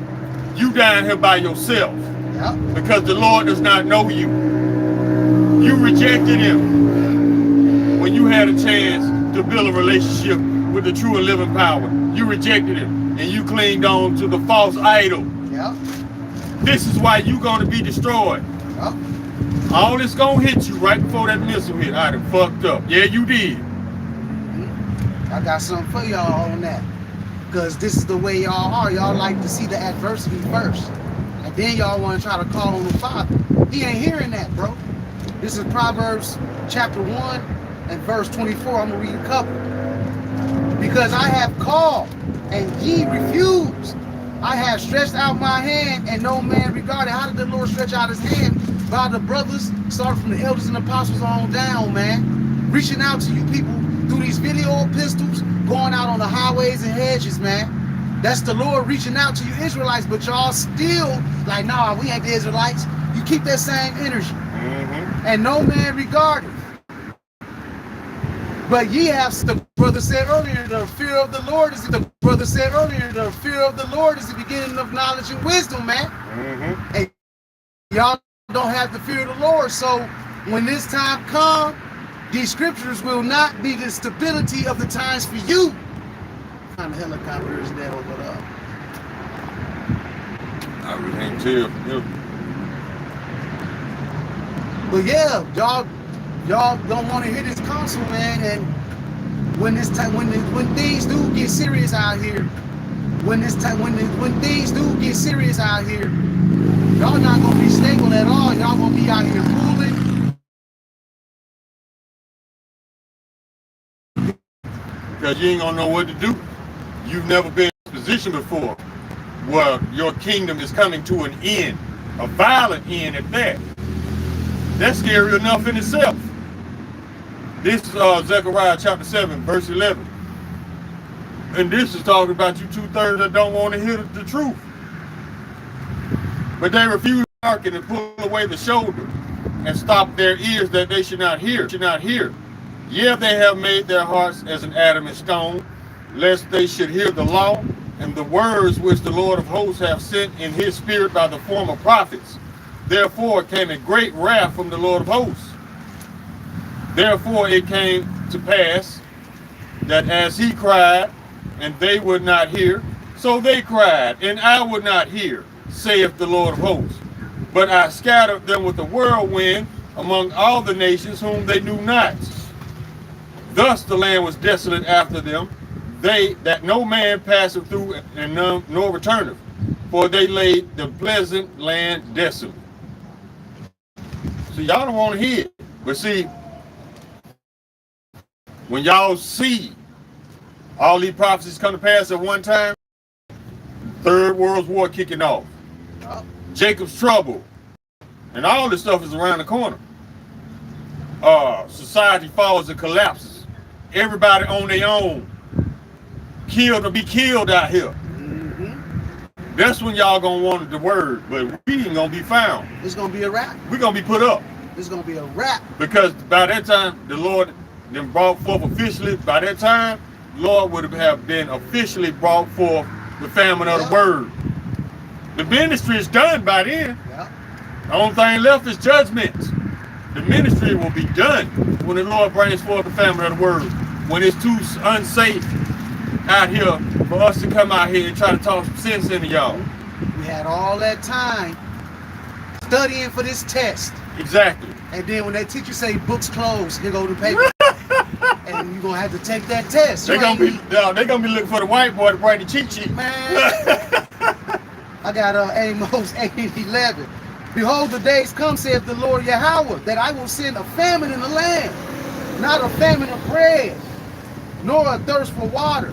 you down here by yourself. Yep. Because the Lord does not know you. You rejected him when you had a chance to build a relationship with the true and living power. You rejected him and you clinged on to the false idol. Yep. This is why you're going to be destroyed. Yep. All this going to hit you right before that missile hit. I done fucked up. Yeah, you did. I got something for y'all on that. Because this is the way y'all are. Y'all like to see the adversity first. And then y'all want to try to call on the Father. He ain't hearing that, bro. This is Proverbs chapter 1 and verse 24. I'm going to read a couple. Because I have called and ye refused. I have stretched out my hand and no man regarded. How did the Lord stretch out his hand by the brothers, starting from the elders and apostles on down, man. Reaching out to you people through these video pistols, going out on the highways and hedges, man. That's the Lord reaching out to you Israelites, but y'all still like, nah, we ain't the Israelites. You keep that same energy. And no man regard it. But ye have, the brother said earlier, the fear of the Lord is the brother said earlier, the fear of the Lord is the beginning of knowledge and wisdom, man. And y'all don't have the fear of the Lord. So when this time comes, these scriptures will not be the stability of the times for you. What kind of helicopter is that over there? I really can't tell. But yeah, y'all don't want to hear this counsel, man. And when this time, when things do get serious out here, when things do get serious out here, y'all not gonna be stable at all. Y'all gonna be out here fooling. Because you ain't gonna know what to do. You've never been in a position before where your kingdom is coming to an end, a violent end at that. That's scary enough in itself. This is Zechariah chapter 7, verse 11. And this is talking about you 2/3 that don't want to hear the truth. But they refuse to hearken and pull away the shoulder and stop their ears that they should not hear. Yeah, they have made their hearts as an adamant stone, lest they should hear the law and the words which the Lord of hosts have sent in his spirit by the former prophets. Therefore came a great wrath from the Lord of hosts. Therefore it came to pass that as he cried, and they would not hear, so they cried, and I would not hear, saith the Lord of hosts. But I scattered them with a whirlwind among all the nations whom they knew not. Thus the land was desolate after them, that no man passeth through and none nor returneth, for they laid the pleasant land desolate. So y'all don't want to hear it. But see, when y'all see all these prophecies come to pass at one time, Third World War kicking off, Jacob's trouble, and all this stuff is around the corner. Society falls and collapses. Everybody on their own, killed or be killed out here. That's when y'all gonna want the word, but we ain't gonna be found. It's gonna be a wrap. We're gonna be put up. It's gonna be a wrap. Because by that time, the Lord then brought forth officially, by that time, Lord would have been officially brought forth the famine of the word. The ministry is done by then. The only thing left is judgment. The ministry will be done when the Lord brings forth the famine of the word. When it's too unsafe out here for us to come out here and try to talk some sense into y'all. We had all that time studying for this test. Exactly. And then when that teacher say books closed, here go the paper. And you're gonna have to take that test. They're gonna be looking for the white boy to write the cheat sheet. Man, I got Amos 8:11. Behold, the days come, saith the Lord Yahweh, that I will send a famine in the land, not a famine of bread, nor a thirst for water.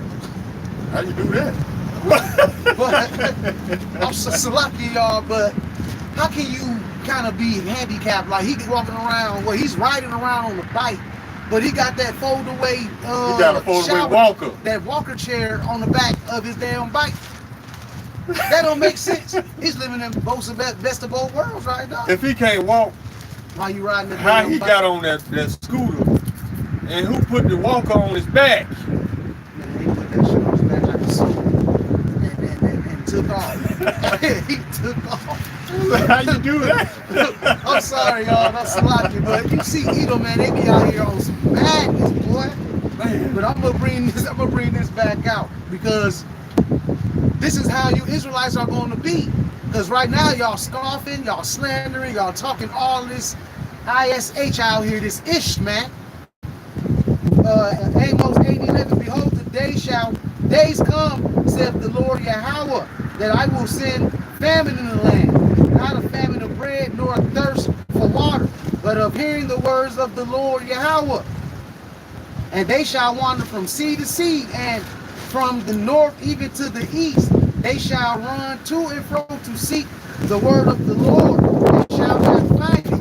How you do that? But I'm so lucky, y'all. But how can you kind of be handicapped? Like he walking around, well, he's riding around on a bike, but he got that fold-away he got a fold-away walker. That walker chair on the back of his damn bike. That don't make sense. He's living in both best of both worlds right now. If he can't walk, while you riding the how he bike? got on that scooter, and who put the walker on his back? Man, he put that shit on his back like a sword and took off. He took off. How you do that? I'm sorry, y'all. That's lucky, but you see Edom, man, they be out here on some madness, boy. Man. But I'm gonna bring this back out because this is how you Israelites are going to be. Because right now y'all scoffing, y'all slandering, y'all talking all this ISH out here, this ish, man. Amos 8:11, behold, the days come, saith the Lord Yahweh, that I will send famine in the land, not a famine of bread, nor a thirst for water, but of hearing the words of the Lord Yahweh. And they shall wander from sea to sea, and from the north even to the east. They shall run to and fro to seek the word of the Lord, and shall not find it.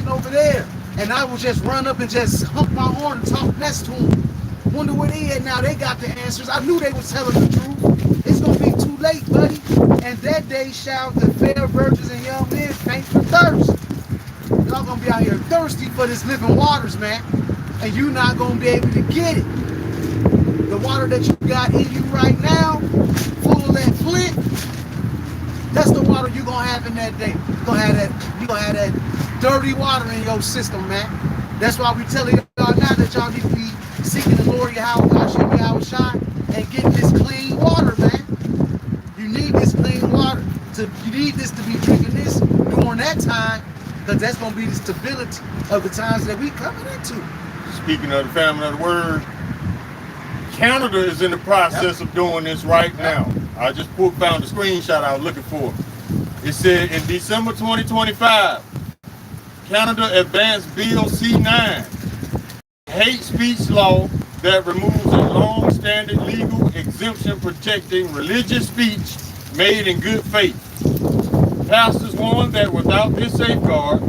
preaching over there. And I will just run up and just hump my horn and talk mess to them. Wonder where they at now. They got the answers. I knew they was telling the truth. It's going to be too late, buddy. And that day shall the fair virgins and young men faint for thirst. Y'all going to be out here thirsty for this living waters, man. And you not going to be able to get it. The water that you got in you right now, full of that flint, that's the water you're going to have in that day. You're going to have that dirty water in your system, man. That's why we telling y'all now that y'all need to be seeking the Lord Yahweh Shai and getting this clean water, man. You need this clean water. You need this to be drinking this during that time, because that's going to be the stability of the times that we coming into. Speaking of the family of the word, Canada is in the process of doing this right now. I just found the screenshot I was looking for. It said in December 2025, Canada advanced Bill C-9, hate speech law that removes a long-standing legal exemption protecting religious speech made in good faith. Pastors warn that without this safeguard,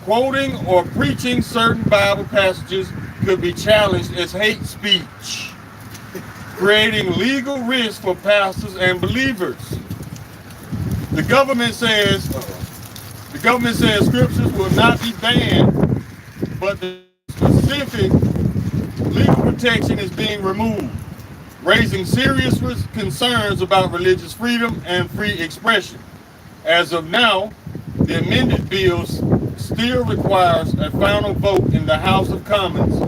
quoting or preaching certain Bible passages could be challenged as hate speech, creating legal risk for pastors and believers. The government says scriptures will not be banned, but the specific legal protection is being removed, raising serious concerns about religious freedom and free expression. As of now, the amended bill still requires a final vote in the House of Commons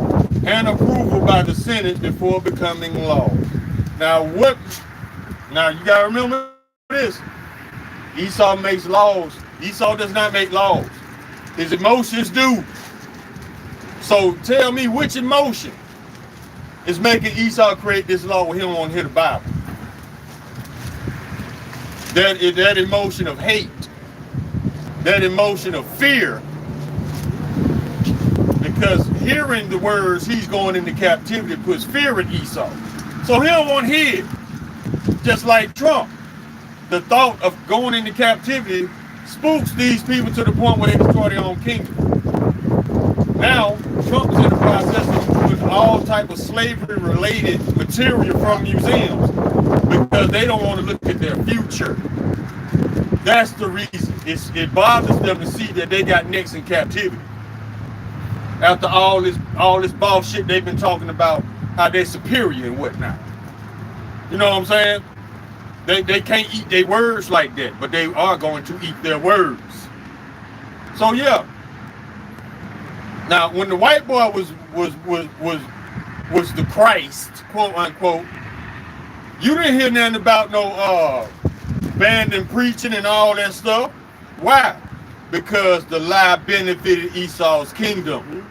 and approval by the Senate before becoming law. Now you gotta remember this. Esau makes laws. Esau does not make laws. His emotions do. So tell me which emotion is making Esau create this law when he don't want to hear the Bible. That emotion of hate, that emotion of fear, because hearing the words he's going into captivity puts fear in Esau. So he don't want to hear it. Just like Trump, the thought of going into captivity spooks these people to the point where they destroy their own kingdom. Now, Trump is in the process of moving all type of slavery-related material from museums because they don't want to look at their future. That's the reason. It bothers them to see that they got necks in captivity. After all this bullshit they've been talking about, how they're superior and whatnot. You know what I'm saying? They can't eat their words like that, but they are going to eat their words. So yeah. Now, when the white boy was the Christ, quote unquote, you didn't hear nothing about no banning preaching and all that stuff. Why? Because the lie benefited Esau's kingdom.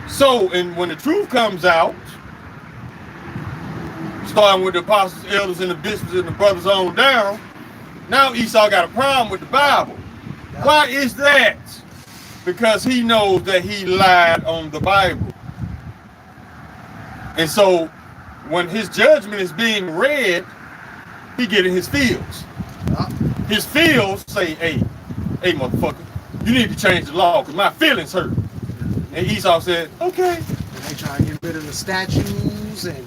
So, and when the truth comes out, starting with the apostles, elders, and the bishops, and the brothers on down, now Esau got a problem with the Bible. Why is that? Because he knows that he lied on the Bible. And so when his judgment is being read, he getting his feels. His feels say, hey motherfucker, you need to change the law because my feelings hurt. And Esau said, okay. And they try to get rid of the statues and,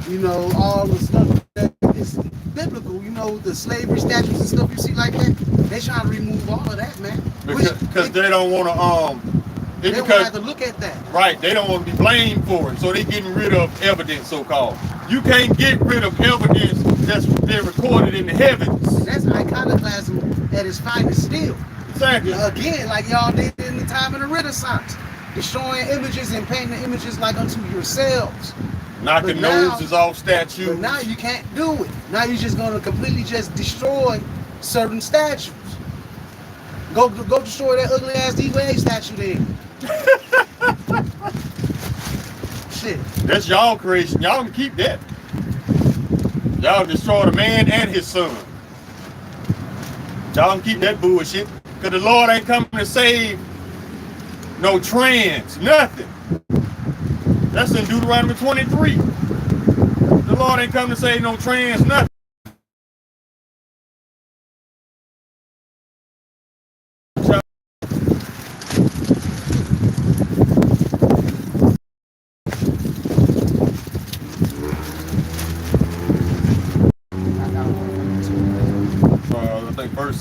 you know, all the stuff that is biblical, you know, the slavery statues and stuff you see like that. They trying to remove all of that, man. Because they don't want to, they don't have to look at that. Right, they don't want to be blamed for it, so they getting rid of evidence, so-called. You can't get rid of evidence that's been recorded in the heavens. That's iconoclasm at its finest still. Exactly. Again, like y'all did in the time of the Renaissance. Destroying images and painting the images like unto yourselves. Knocking noses off statues. But now you can't do it. Now you're just going to completely just destroy certain statues. Go destroy that ugly ass D-Wade statue then. Shit. That's y'all creation. Y'all can keep that. Y'all destroy the man and his son. Y'all can keep that bullshit. Because the Lord ain't coming to save no trans, nothing. That's in Deuteronomy 23. The Lord ain't coming to save no trans, nothing.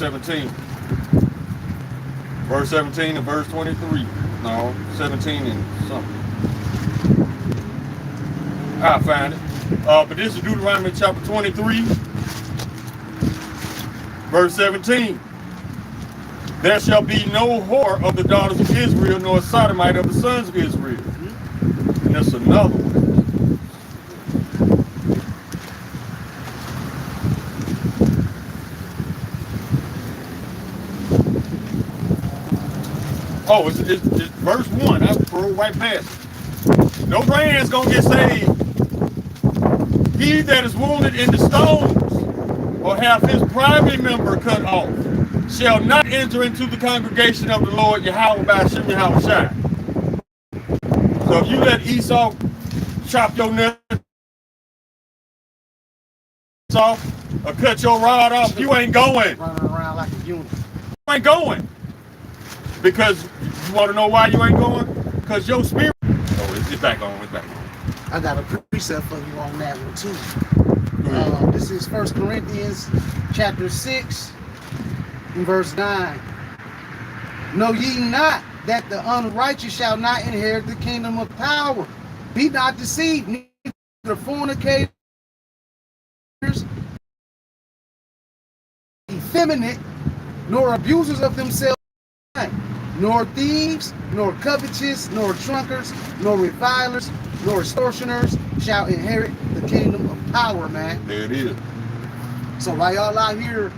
17. Verse 17 and verse 23. No, 17 and something. I'll find it. But this is Deuteronomy chapter 23, verse 17. There shall be no whore of the daughters of Israel, nor a sodomite of the sons of Israel. And that's another one. Oh, it's verse 1. I scroll right past it. No man's gonna get saved. He that is wounded in the stones, or have his private member cut off, shall not enter into the congregation of the Lord Yahweh by Hashem Yahweh Shai. So if you let Esau chop your nuts off or cut your rod off, you ain't going. Running around like a unit. You ain't going. Because you want to know why you ain't going? Because your spirit. Oh, it's back on. It's back on. I got a precept for you on that one too. This is 1 Corinthians chapter 6 and verse 9. Know ye not that the unrighteous shall not inherit the kingdom of power? Be not deceived, neither fornicators, effeminate, nor abusers of themselves, nor thieves, nor covetous, nor drunkards, nor revilers, nor extortioners shall inherit the kingdom of power, man. There it is. So while y'all out here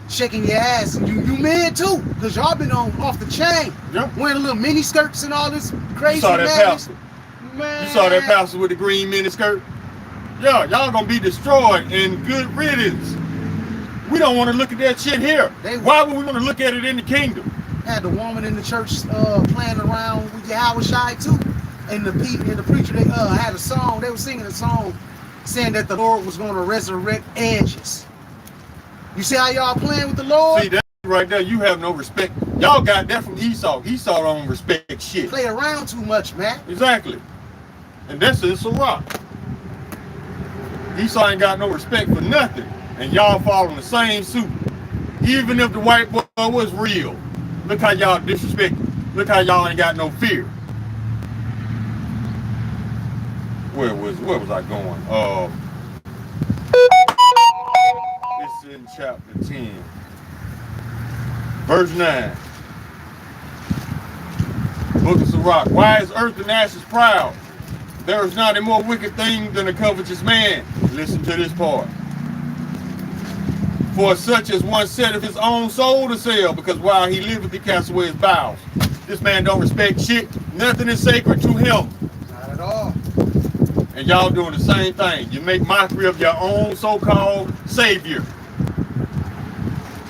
shaking your ass, and you men too, because y'all been off the chain, wearing little mini skirts and all this crazy. You saw that pastor? Man. You saw that pastor with the green mini skirt? Yeah, y'all gonna be destroyed in good riddance. We don't want to look at that shit here. Why would we want to look at it in the kingdom? Had the woman in the church playing around with Yahweh Shai too. And the preacher, they had a song, they were singing a song saying that the Lord was going to resurrect edges. You see how y'all playing with the Lord? See, that right there, you have no respect. Y'all got that from Esau. Esau don't respect shit. Play around too much, man. Exactly. And that's it's a rock. Esau ain't got no respect for nothing. And y'all following the same suit. Even if the white boy was real. Look how y'all disrespect him. Look how y'all ain't got no fear. Where was I going? It's in chapter 10. Verse 9. Book of Sirach. Why is earth and ashes proud? There is not a more wicked thing than a covetous man. Listen to this part. For such as one setteth his own soul to sell, because while he liveth he casts away his bowels. This man don't respect shit. Nothing is sacred to him. Not at all. And y'all doing the same thing. You make mockery of your own so-called savior.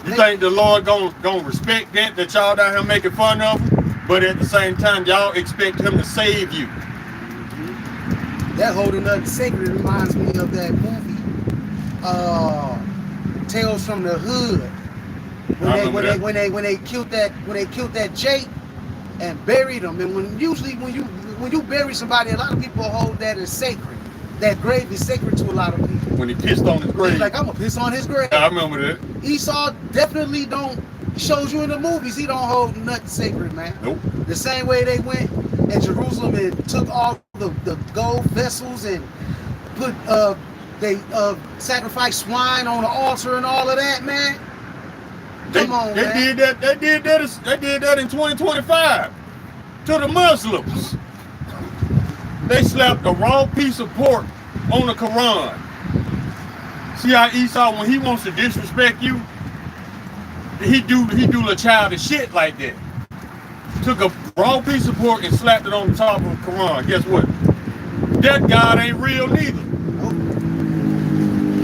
You think the Lord gonna respect that y'all down here making fun of him? But at the same time, y'all expect him to save you. That holding nothing sacred reminds me of that movie, Tales from the Hood. When they killed that Jake and buried him. And when you bury somebody, a lot of people hold that as sacred. That grave is sacred to a lot of people. When he pissed on his grave. He's like, I'm gonna piss on his grave. I remember that. Esau definitely shows you in the movies, he don't hold nothing sacred, man. Nope. The same way they went in Jerusalem and took all the gold vessels and put they sacrificed swine on the altar and all of that, man. Come on, man. They did that in 2025 to the Muslims. They slapped a raw piece of pork on the Quran. See how Esau, when he wants to disrespect you, he do a childish shit like that. Took a raw piece of pork and slapped it on the top of the Quran. Guess what? That God ain't real neither.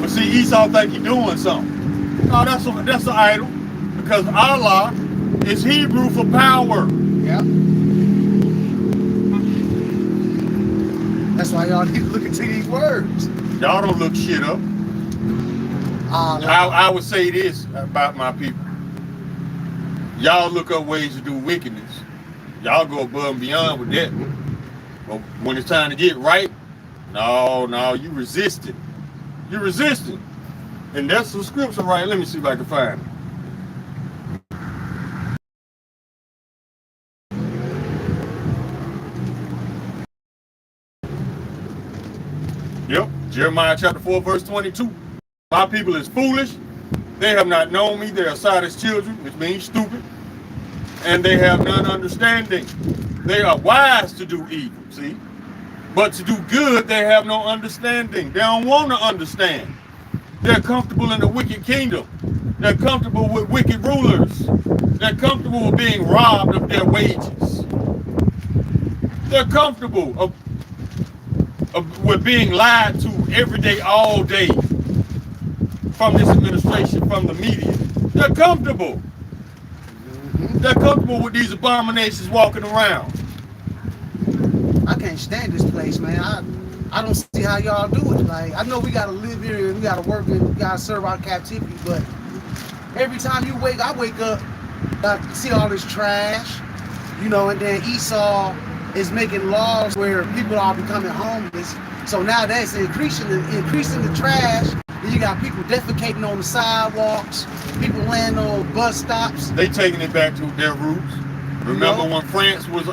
But see, Esau think he doing something. No, that's an idol. Because Allah is Hebrew for power. Yeah. That's why y'all need to look into these words. Y'all don't look shit up. I would say this about my people. Y'all look up ways to do wickedness. Y'all go above and beyond with that. But when it's time to get right, no, you resisting. You're resisting. And that's the scripture, right? Let me see if I can find it. Yep, Jeremiah chapter 4, verse 22. My people is foolish. They have not known me. They are Sodom's children, which means stupid. And they have none understanding. They are wise to do evil, see? But to do good, they have no understanding. They don't want to understand. They're comfortable in the wicked kingdom. They're comfortable with wicked rulers. They're comfortable with being robbed of their wages. They're comfortable with being lied to every day, all day, from this administration, from the media. They're comfortable. They're comfortable with these abominations walking around. I can't stand this place, man. I don't see how y'all do it. Like, I know we gotta live here and we gotta work and we gotta serve our captivity, but every time I wake up, I see all this trash, you know, and then Esau is making laws where people are becoming homeless. So now that's increasing the trash. Then you got people defecating on the sidewalks, people laying on bus stops. They taking it back to their roots. Remember when France was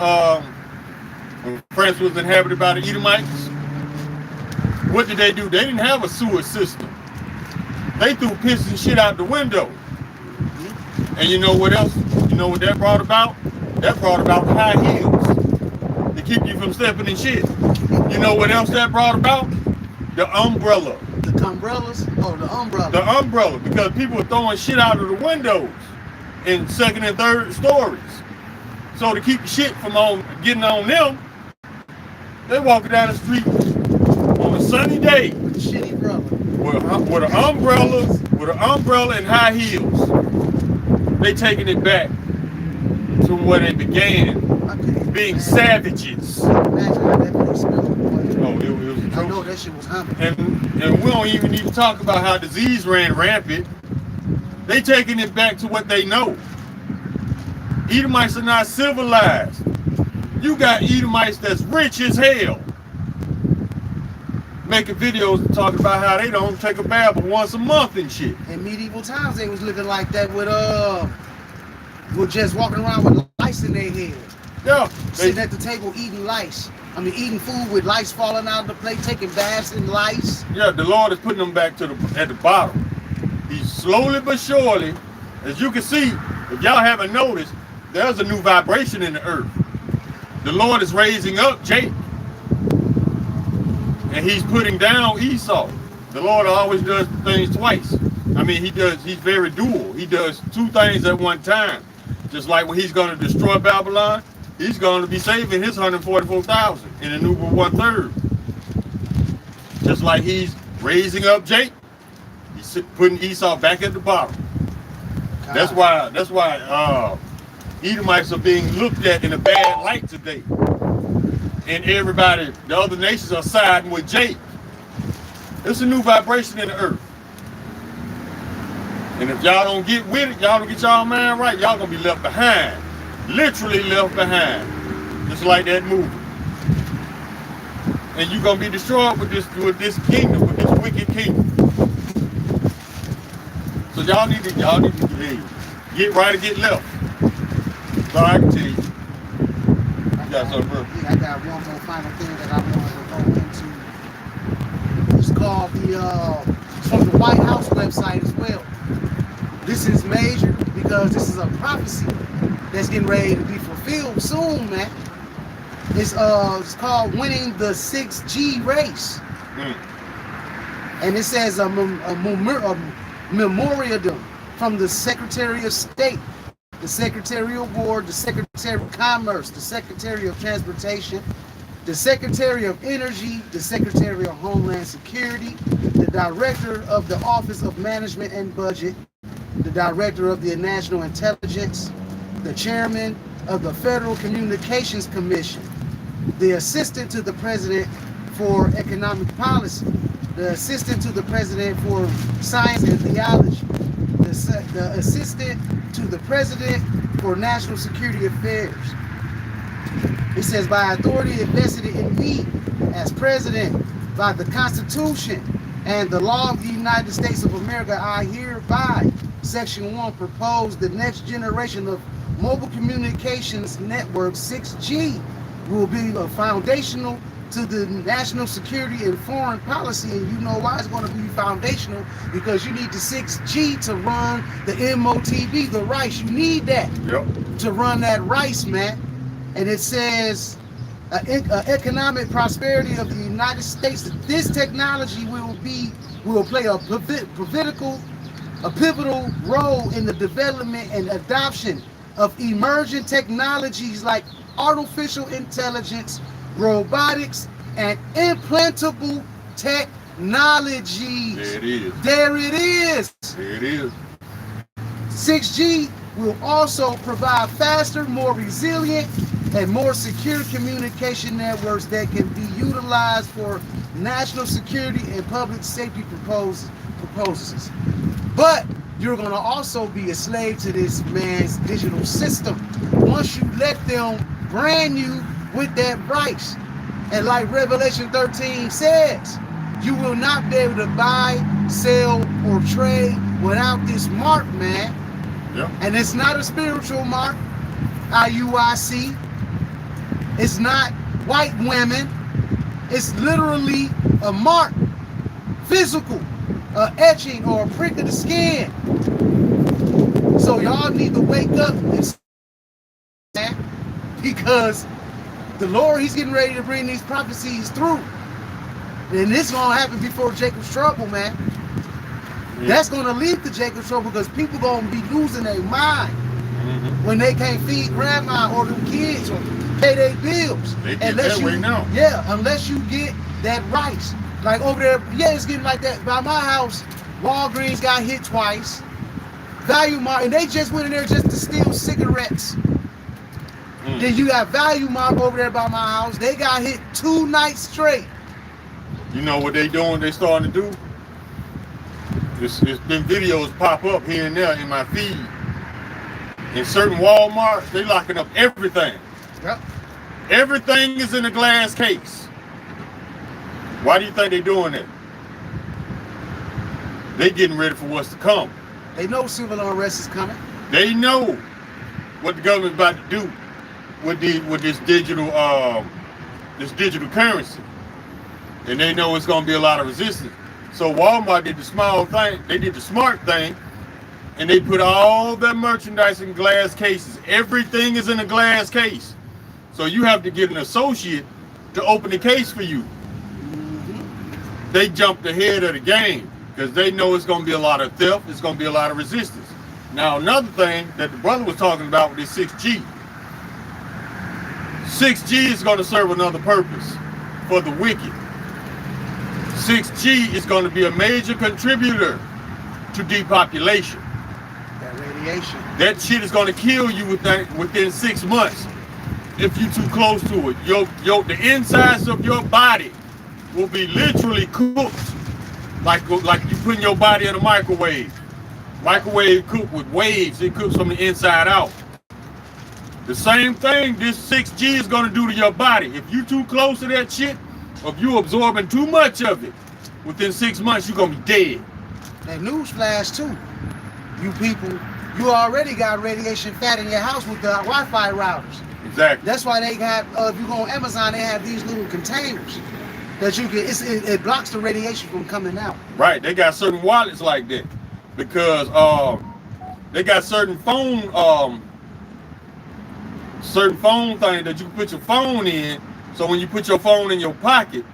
inhabited by the Edomites? What did they do? They didn't have a sewer system. They threw piss and shit out the window. And you know what else? You know what that brought about? That brought about high heels to keep you from stepping in shit. You know what else that brought about? The umbrella. The umbrellas? Oh, the umbrella. The umbrella, because people were throwing shit out of the windows in second and third stories. So to keep the shit from getting on them, they walking down the street on a sunny day with a shitty umbrella. With an umbrella and high heels. They taking it back to where they began, being savages. Imagine how that place smelled. Oh, it was atrocious. I know that shit was humming. And we don't even need to talk about how disease ran rampant. They taking it back to what they know. Edomites are not civilized. You got Edomites that's rich as hell, making videos talking about how they don't take a bath but once a month and shit. In medieval times, they was living like that with just walking around with lice in their head. Yeah. Sitting at the table eating lice. I mean, eating food with lice falling out of the plate, taking baths in lice. Yeah, the Lord is putting them back to at the bottom. He's slowly but surely, as you can see, if y'all haven't noticed, there's a new vibration in the earth. The Lord is raising up Jacob, and he's putting down Esau. The Lord always does things twice. I mean, he's very dual. He does two things at one time. Just like when he's going to destroy Babylon, he's going to be saving his 144,000 in a new 1/3. Just like he's raising up Jacob, he's putting Esau back at the bottom. God. That's why Edomites are being looked at in a bad light today. And everybody, the other nations are siding with Jacob. It's a new vibration in the earth. And if y'all don't get with it, y'all don't get y'all mind right, y'all gonna be left behind. Literally left behind. Just like that movie. And you're gonna be destroyed with this kingdom, with this wicked kingdom. So y'all need to get right or get left. So I can tell you. I got one more final thing that I wanted to go into. It's called it's from the White House website as well. This is major because this is a prophecy that's getting ready to be fulfilled soon, man. It's called Winning the 6G Race. And it says a memorandum from the Secretary of State, the Secretarial Board, the Secretary of Commerce, the Secretary of Transportation, the Secretary of Energy, the Secretary of Homeland Security, the Director of the Office of Management and Budget, the Director of the National Intelligence, the Chairman of the Federal Communications Commission, the Assistant to the President for Economic Policy, the Assistant to the President for Science and Theology, the Assistant to the President for National Security Affairs. It says, by authority invested in me as President by the Constitution And the law of the United States of America, I hereby, Section 1, propose the next generation of mobile communications network, 6G, will be foundational to the national security and foreign policy. And you know why it's going to be foundational? Because you need the 6G to run the MOTB, the rice. You need that to run that rice, man. And it says economic prosperity of the United States. This technology will play a pivotal role in the development and adoption of emerging technologies like artificial intelligence, robotics, and implantable technologies. There it is. There it is. There it is. 6G will also provide faster, more resilient, and more secure communication networks that can be utilized for national security and public safety proposals. But you're going to also be a slave to this man's digital system once you let them brand you with that rice. And like Revelation 13 says, you will not be able to buy, sell, or trade without this mark, man. Yep. And it's not a spiritual mark, IUIC. It's not white women. It's literally a mark, physical, etching or a prick of the skin. So y'all need to wake up and because the Lord, he's getting ready to bring these prophecies through. And this is going to happen before Jacob's trouble, man. Yeah. That's going to lead to Jacob's trouble because people going to be losing their mind when they can't feed grandma or them kids or pay their bills. They get that way now. Yeah, unless you get that rice. Like over there, yeah, it's getting like that. By my house, Walgreens got hit twice. Value Mart, and they just went in there just to steal cigarettes. Then you got Value Mart over there by my house. They got hit 2 nights straight. You know what they doing? They starting to do? It's been videos pop up here and there in my feed. In certain Walmarts, they locking up everything. Yep. Everything is in a glass case. Why do you think they doing that? They getting ready for what's to come. They know civil unrest is coming. They know what the government's about to do with this digital currency, and they know it's going to be a lot of resistance. So Walmart did the small thing. They did the smart thing, and they put all their merchandise in glass cases. Everything is in a glass case. So you have to get an associate to open the case for you. They jumped ahead of the game because they know it's going to be a lot of theft. It's going to be a lot of resistance. Now, another thing that the brother was talking about with this 6G. 6G is going to serve another purpose for the wicked. 6G is going to be a major contributor to depopulation. That radiation. That shit is going to kill you within 6 months if you're too close to it. The insides of your body will be literally cooked like you putting your body in a microwave. Microwave cooked with waves. It cooks from the inside out. The same thing this 6G is going to do to your body. If you're too close to that shit, or if you're absorbing too much of it, within 6 months, you're going to be dead. And newsflash too. You people, you already got radiation fat in your house with the Wi-Fi routers. Exactly. That's why they got, if you go on Amazon, they have these little containers that you can, it blocks the radiation from coming out. Right. They got certain wallets like that because they got certain phone thing that you can put your phone in. So when you put your phone in your pocket,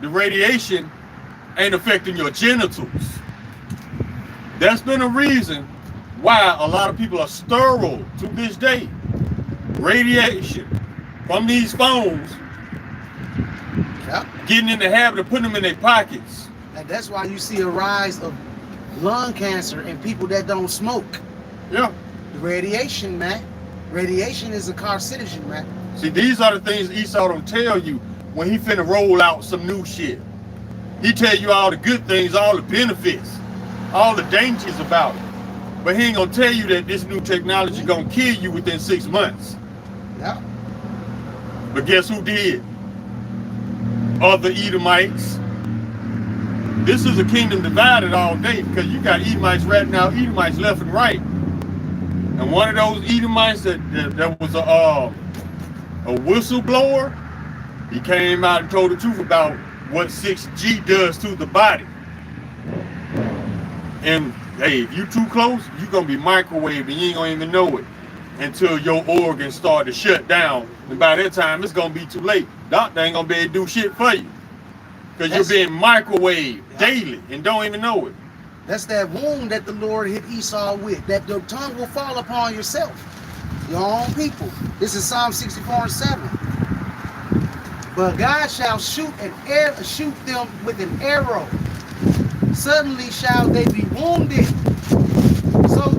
the radiation ain't affecting your genitals. That's been a reason why a lot of people are sterile to this day. Radiation from these phones, getting in the habit of putting them in their pockets. And that's why you see a rise of lung cancer in people that don't smoke. Yeah. The radiation, man. Radiation is a carcinogen, man. See, these are the things Esau don't tell you when he finna roll out some new shit. He tell you all the good things, all the benefits, all the dangers about it. But he ain't gonna tell you that this new technology gonna kill you within 6 months. Yeah. But guess who did? Other Edomites. This is a kingdom divided all day because you got Edomites ratting out Edomites left and right. And one of those Edomites that was a whistleblower, he came out and told the truth about what 6G does to the body. And hey, if you too close, you're gonna be microwaved and you ain't gonna even know it until your organs start to shut down. And by that time, it's gonna be too late. Doctor ain't gonna be able to do shit for you. Because you're being microwaved daily and don't even know it. That's that wound that the Lord hit Esau with, that the tongue will fall upon yourself, your own people. This is Psalm 64:7. But God shall shoot them with an arrow. Suddenly shall they be wounded, so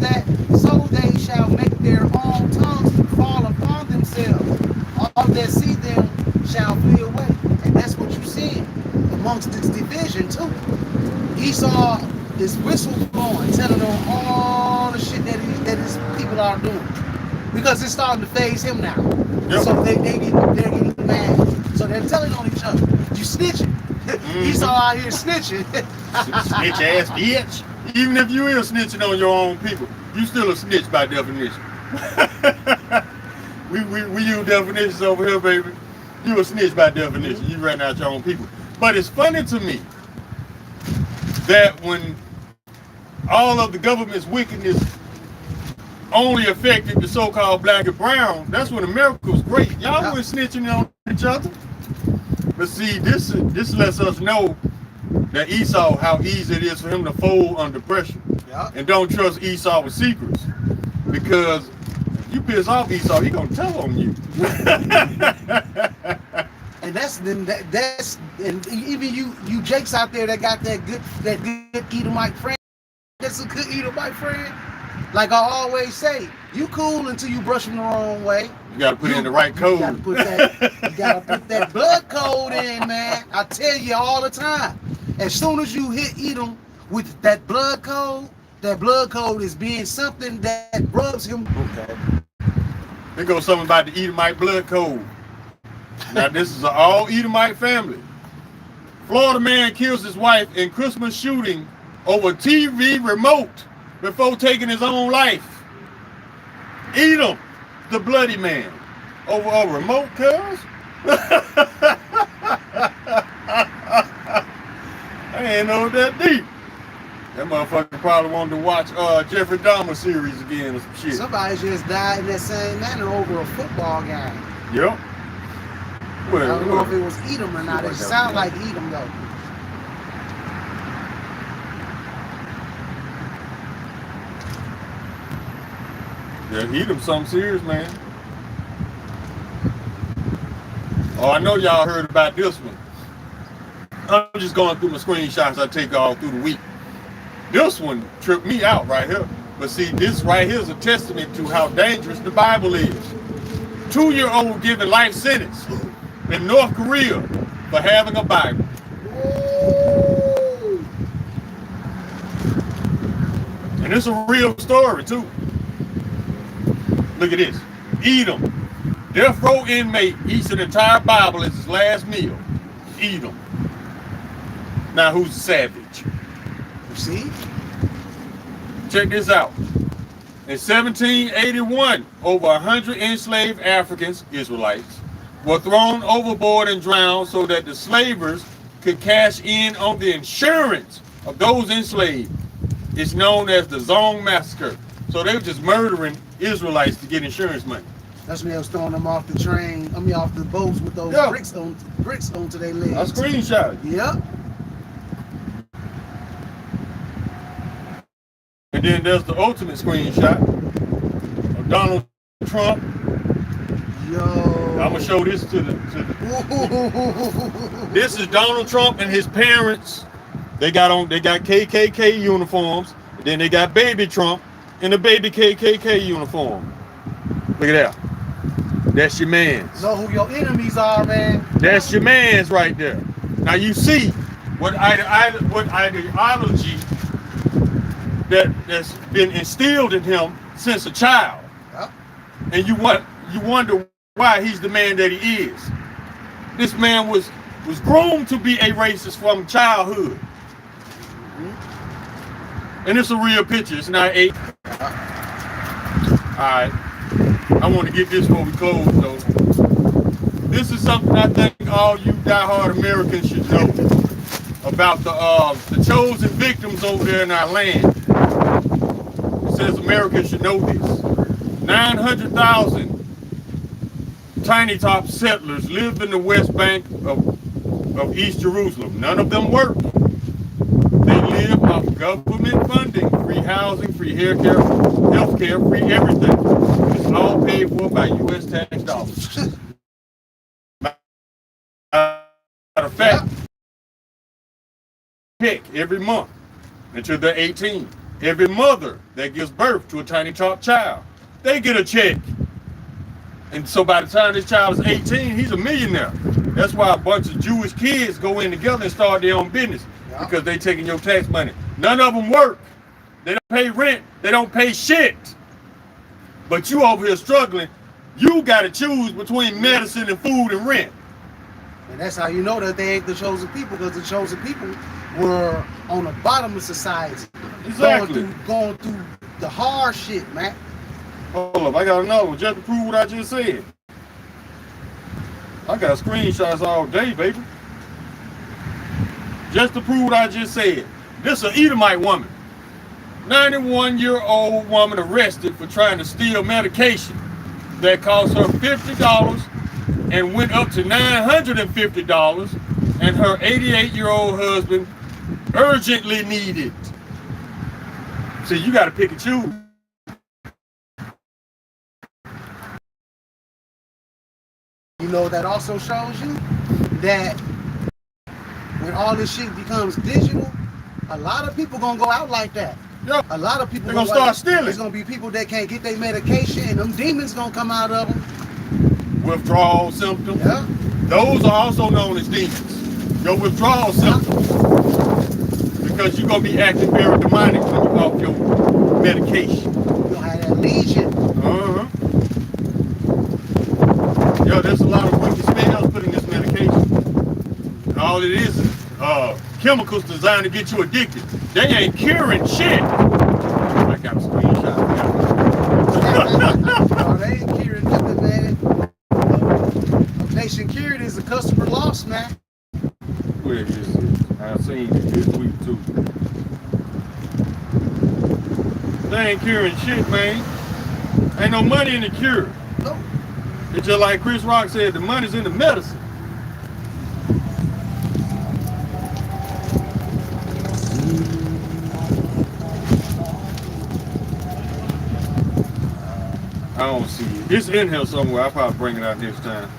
they shall make their own tongues fall upon themselves. All that see them shall flee away. And that's what you see amongst this division too. Esau is whistleblowing, telling them all the shit that his people are doing, because it's starting to phase him now. Yep. So they're getting mad. So they're telling on each other, "You snitching." Esau out here snitching. Snitch ass bitch. Even if you is snitching on your own people, you still a snitch by definition. we use definitions over here, baby. You a snitch by definition. You ran out your own people. But it's funny to me that when all of the government's wickedness only affected the so-called black and brown, that's when America was great. Y'all were snitching on each other. But see, this lets us know that Esau, how easy it is for him to fold under pressure. Yeah. And don't trust Esau with secrets. Because if you piss off Esau, he gonna tell on you. And that's and even you Jakes out there that got that good Edomite friend. That's a good Edomite friend. Like I always say, you cool until you brush them the wrong way. You gotta put in the right code. You gotta put that blood code in, man. I tell you all the time. As soon as you hit Edom with that blood code is being something that rubs him. Okay. There goes something about the Edomite blood code. Now this is an all Edomite family. Florida man kills his wife in Christmas shooting over TV remote before taking his own life. Edom, the bloody man, over a remote, cuz? I ain't know that deep. That motherfucker probably wanted to watch Jeffrey Dahmer series again or some shit. Somebody just died in that same manner over a football game. Yep. Well, I don't know if it was Edom or not. It sounded like Edom though. Yeah, Edom something serious, man. Oh, I know y'all heard about this one. I'm just going through my screenshots I take all through the week. This one tripped me out right here. But see, this right here is a testament to how dangerous the Bible is. 2-year-old given life sentence in North Korea for having a Bible. And it's a real story too. Look at this. Edom. Death row inmate eats an entire Bible as his last meal. Edom. Now who's the savage? You see? Check this out. In 1781, over 100 enslaved Africans, Israelites, were thrown overboard and drowned so that the slavers could cash in on the insurance of those enslaved. It's known as the Zong Massacre. So they were just murdering Israelites to get insurance money. That's when they was throwing them off the train, off the boats with those bricks onto their legs. I screenshot it. Yep. And then there's the ultimate screenshot of Donald Trump. Yo. I'm gonna show this to the This is Donald Trump and his parents. They got KKK uniforms. And then they got baby Trump in a baby KKK uniform. Look at that. That's your man's. Know who your enemies are, man. That's your man's right there. Now you see what ideology that's been instilled in him since a child. Yep. And you wonder why he's the man that he is. This man was groomed to be a racist from childhood. And it's a real picture. It's not 8. Alright. I want to get this before we close, though. This is something I think all you diehard Americans should know about the chosen victims over there in our land. It says Americans should know this. 900,000 tiny top settlers lived in the West Bank of East Jerusalem. None of them worked. They lived off government funding, free housing, free health care, free everything. It's all paid for by U.S. tax dollars. Matter of fact, check every month until they're 18. Every mother that gives birth to a tiny top child, they get a check. And so by the time this child is 18, he's a millionaire. That's why a bunch of Jewish kids go in together and start their own business, because they taking your tax money. None of them work. They don't pay rent. They don't pay shit. But you over here struggling. You got to choose between medicine and food and rent. And that's how you know that they ain't the chosen people, because the chosen people were on the bottom of society. Exactly. Going through the hard shit, man. Hold up, I got another one just to prove what I just said. I got screenshots all day, baby. Just to prove what I just said. This is an Edomite woman. 91-year-old woman arrested for trying to steal medication that cost her $50 and went up to $950, and her 88-year-old husband urgently needed. See, you got to pick and choose. You know, that also shows you that when all this shit becomes digital, a lot of people gonna go out like that. Yep. A lot of people gonna start stealing. There's gonna be people that can't get their medication, and them demons gonna come out of them. Withdrawal symptoms. Yeah. Those are also known as demons. Your withdrawal symptoms. Because you're gonna be acting very demonic when you're off your medication. You'll have that legion. Yo, there's a lot of wicked spells put in this medication. And all it is chemicals designed to get you addicted. They ain't curing shit. I got a screenshot. No, they ain't curing nothing, man. A patient cured is a customer lost, man. Where is it? I've seen it this week too. They ain't curing shit, man. Ain't no money in the cure. No. It's just like Chris Rock said, the money's in the medicine. I don't see it. It's in here somewhere. I'll probably bring it out next time.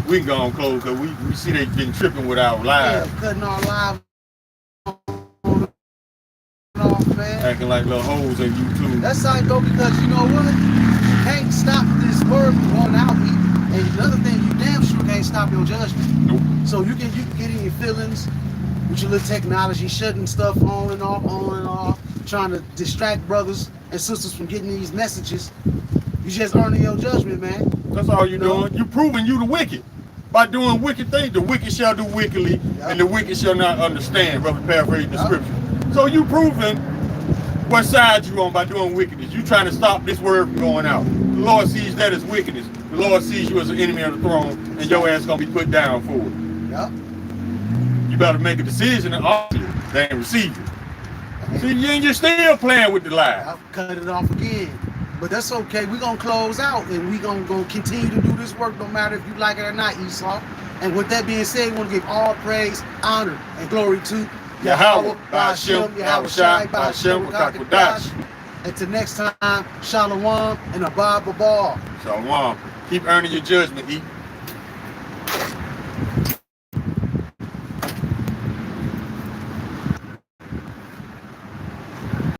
We can go on close because we see they been tripping with our live. Yeah, cutting our live off, man. Acting like little hoes in YouTube. That's how it go, because you know what? You can't stop this word from going out. And another thing, you damn sure can't stop your judgment. Nope. So you can get in your feelings with your little technology, shutting stuff on and off, trying to distract brothers and sisters from getting these messages. You just earning your judgment, man. That's all you're doing. You're proving you the wicked. By doing wicked things, the wicked shall do wickedly, and the wicked shall not understand, brother, paraphrase the scripture. So you proving what side you on by doing wickedness. You trying to stop this word from going out. The Lord sees that as wickedness. The Lord sees you as an enemy of the throne, and your ass gonna be put down for it. Yep. You better make a decision and offer it. They ain't receive it. See, you're still playing with the lie. I'll cut it off again. But that's okay. We're going to close out, and we're going to continue to do this work no matter if you like it or not, Esau. And with that being said, we want to give all praise, honor, and glory to Yahweh, Ba'ashem, Yahweh Shai, Ba'ashem, Wakakwadash. Until next time, Shalom and Abba Babal. Shalom. Keep earning your judgment, eat.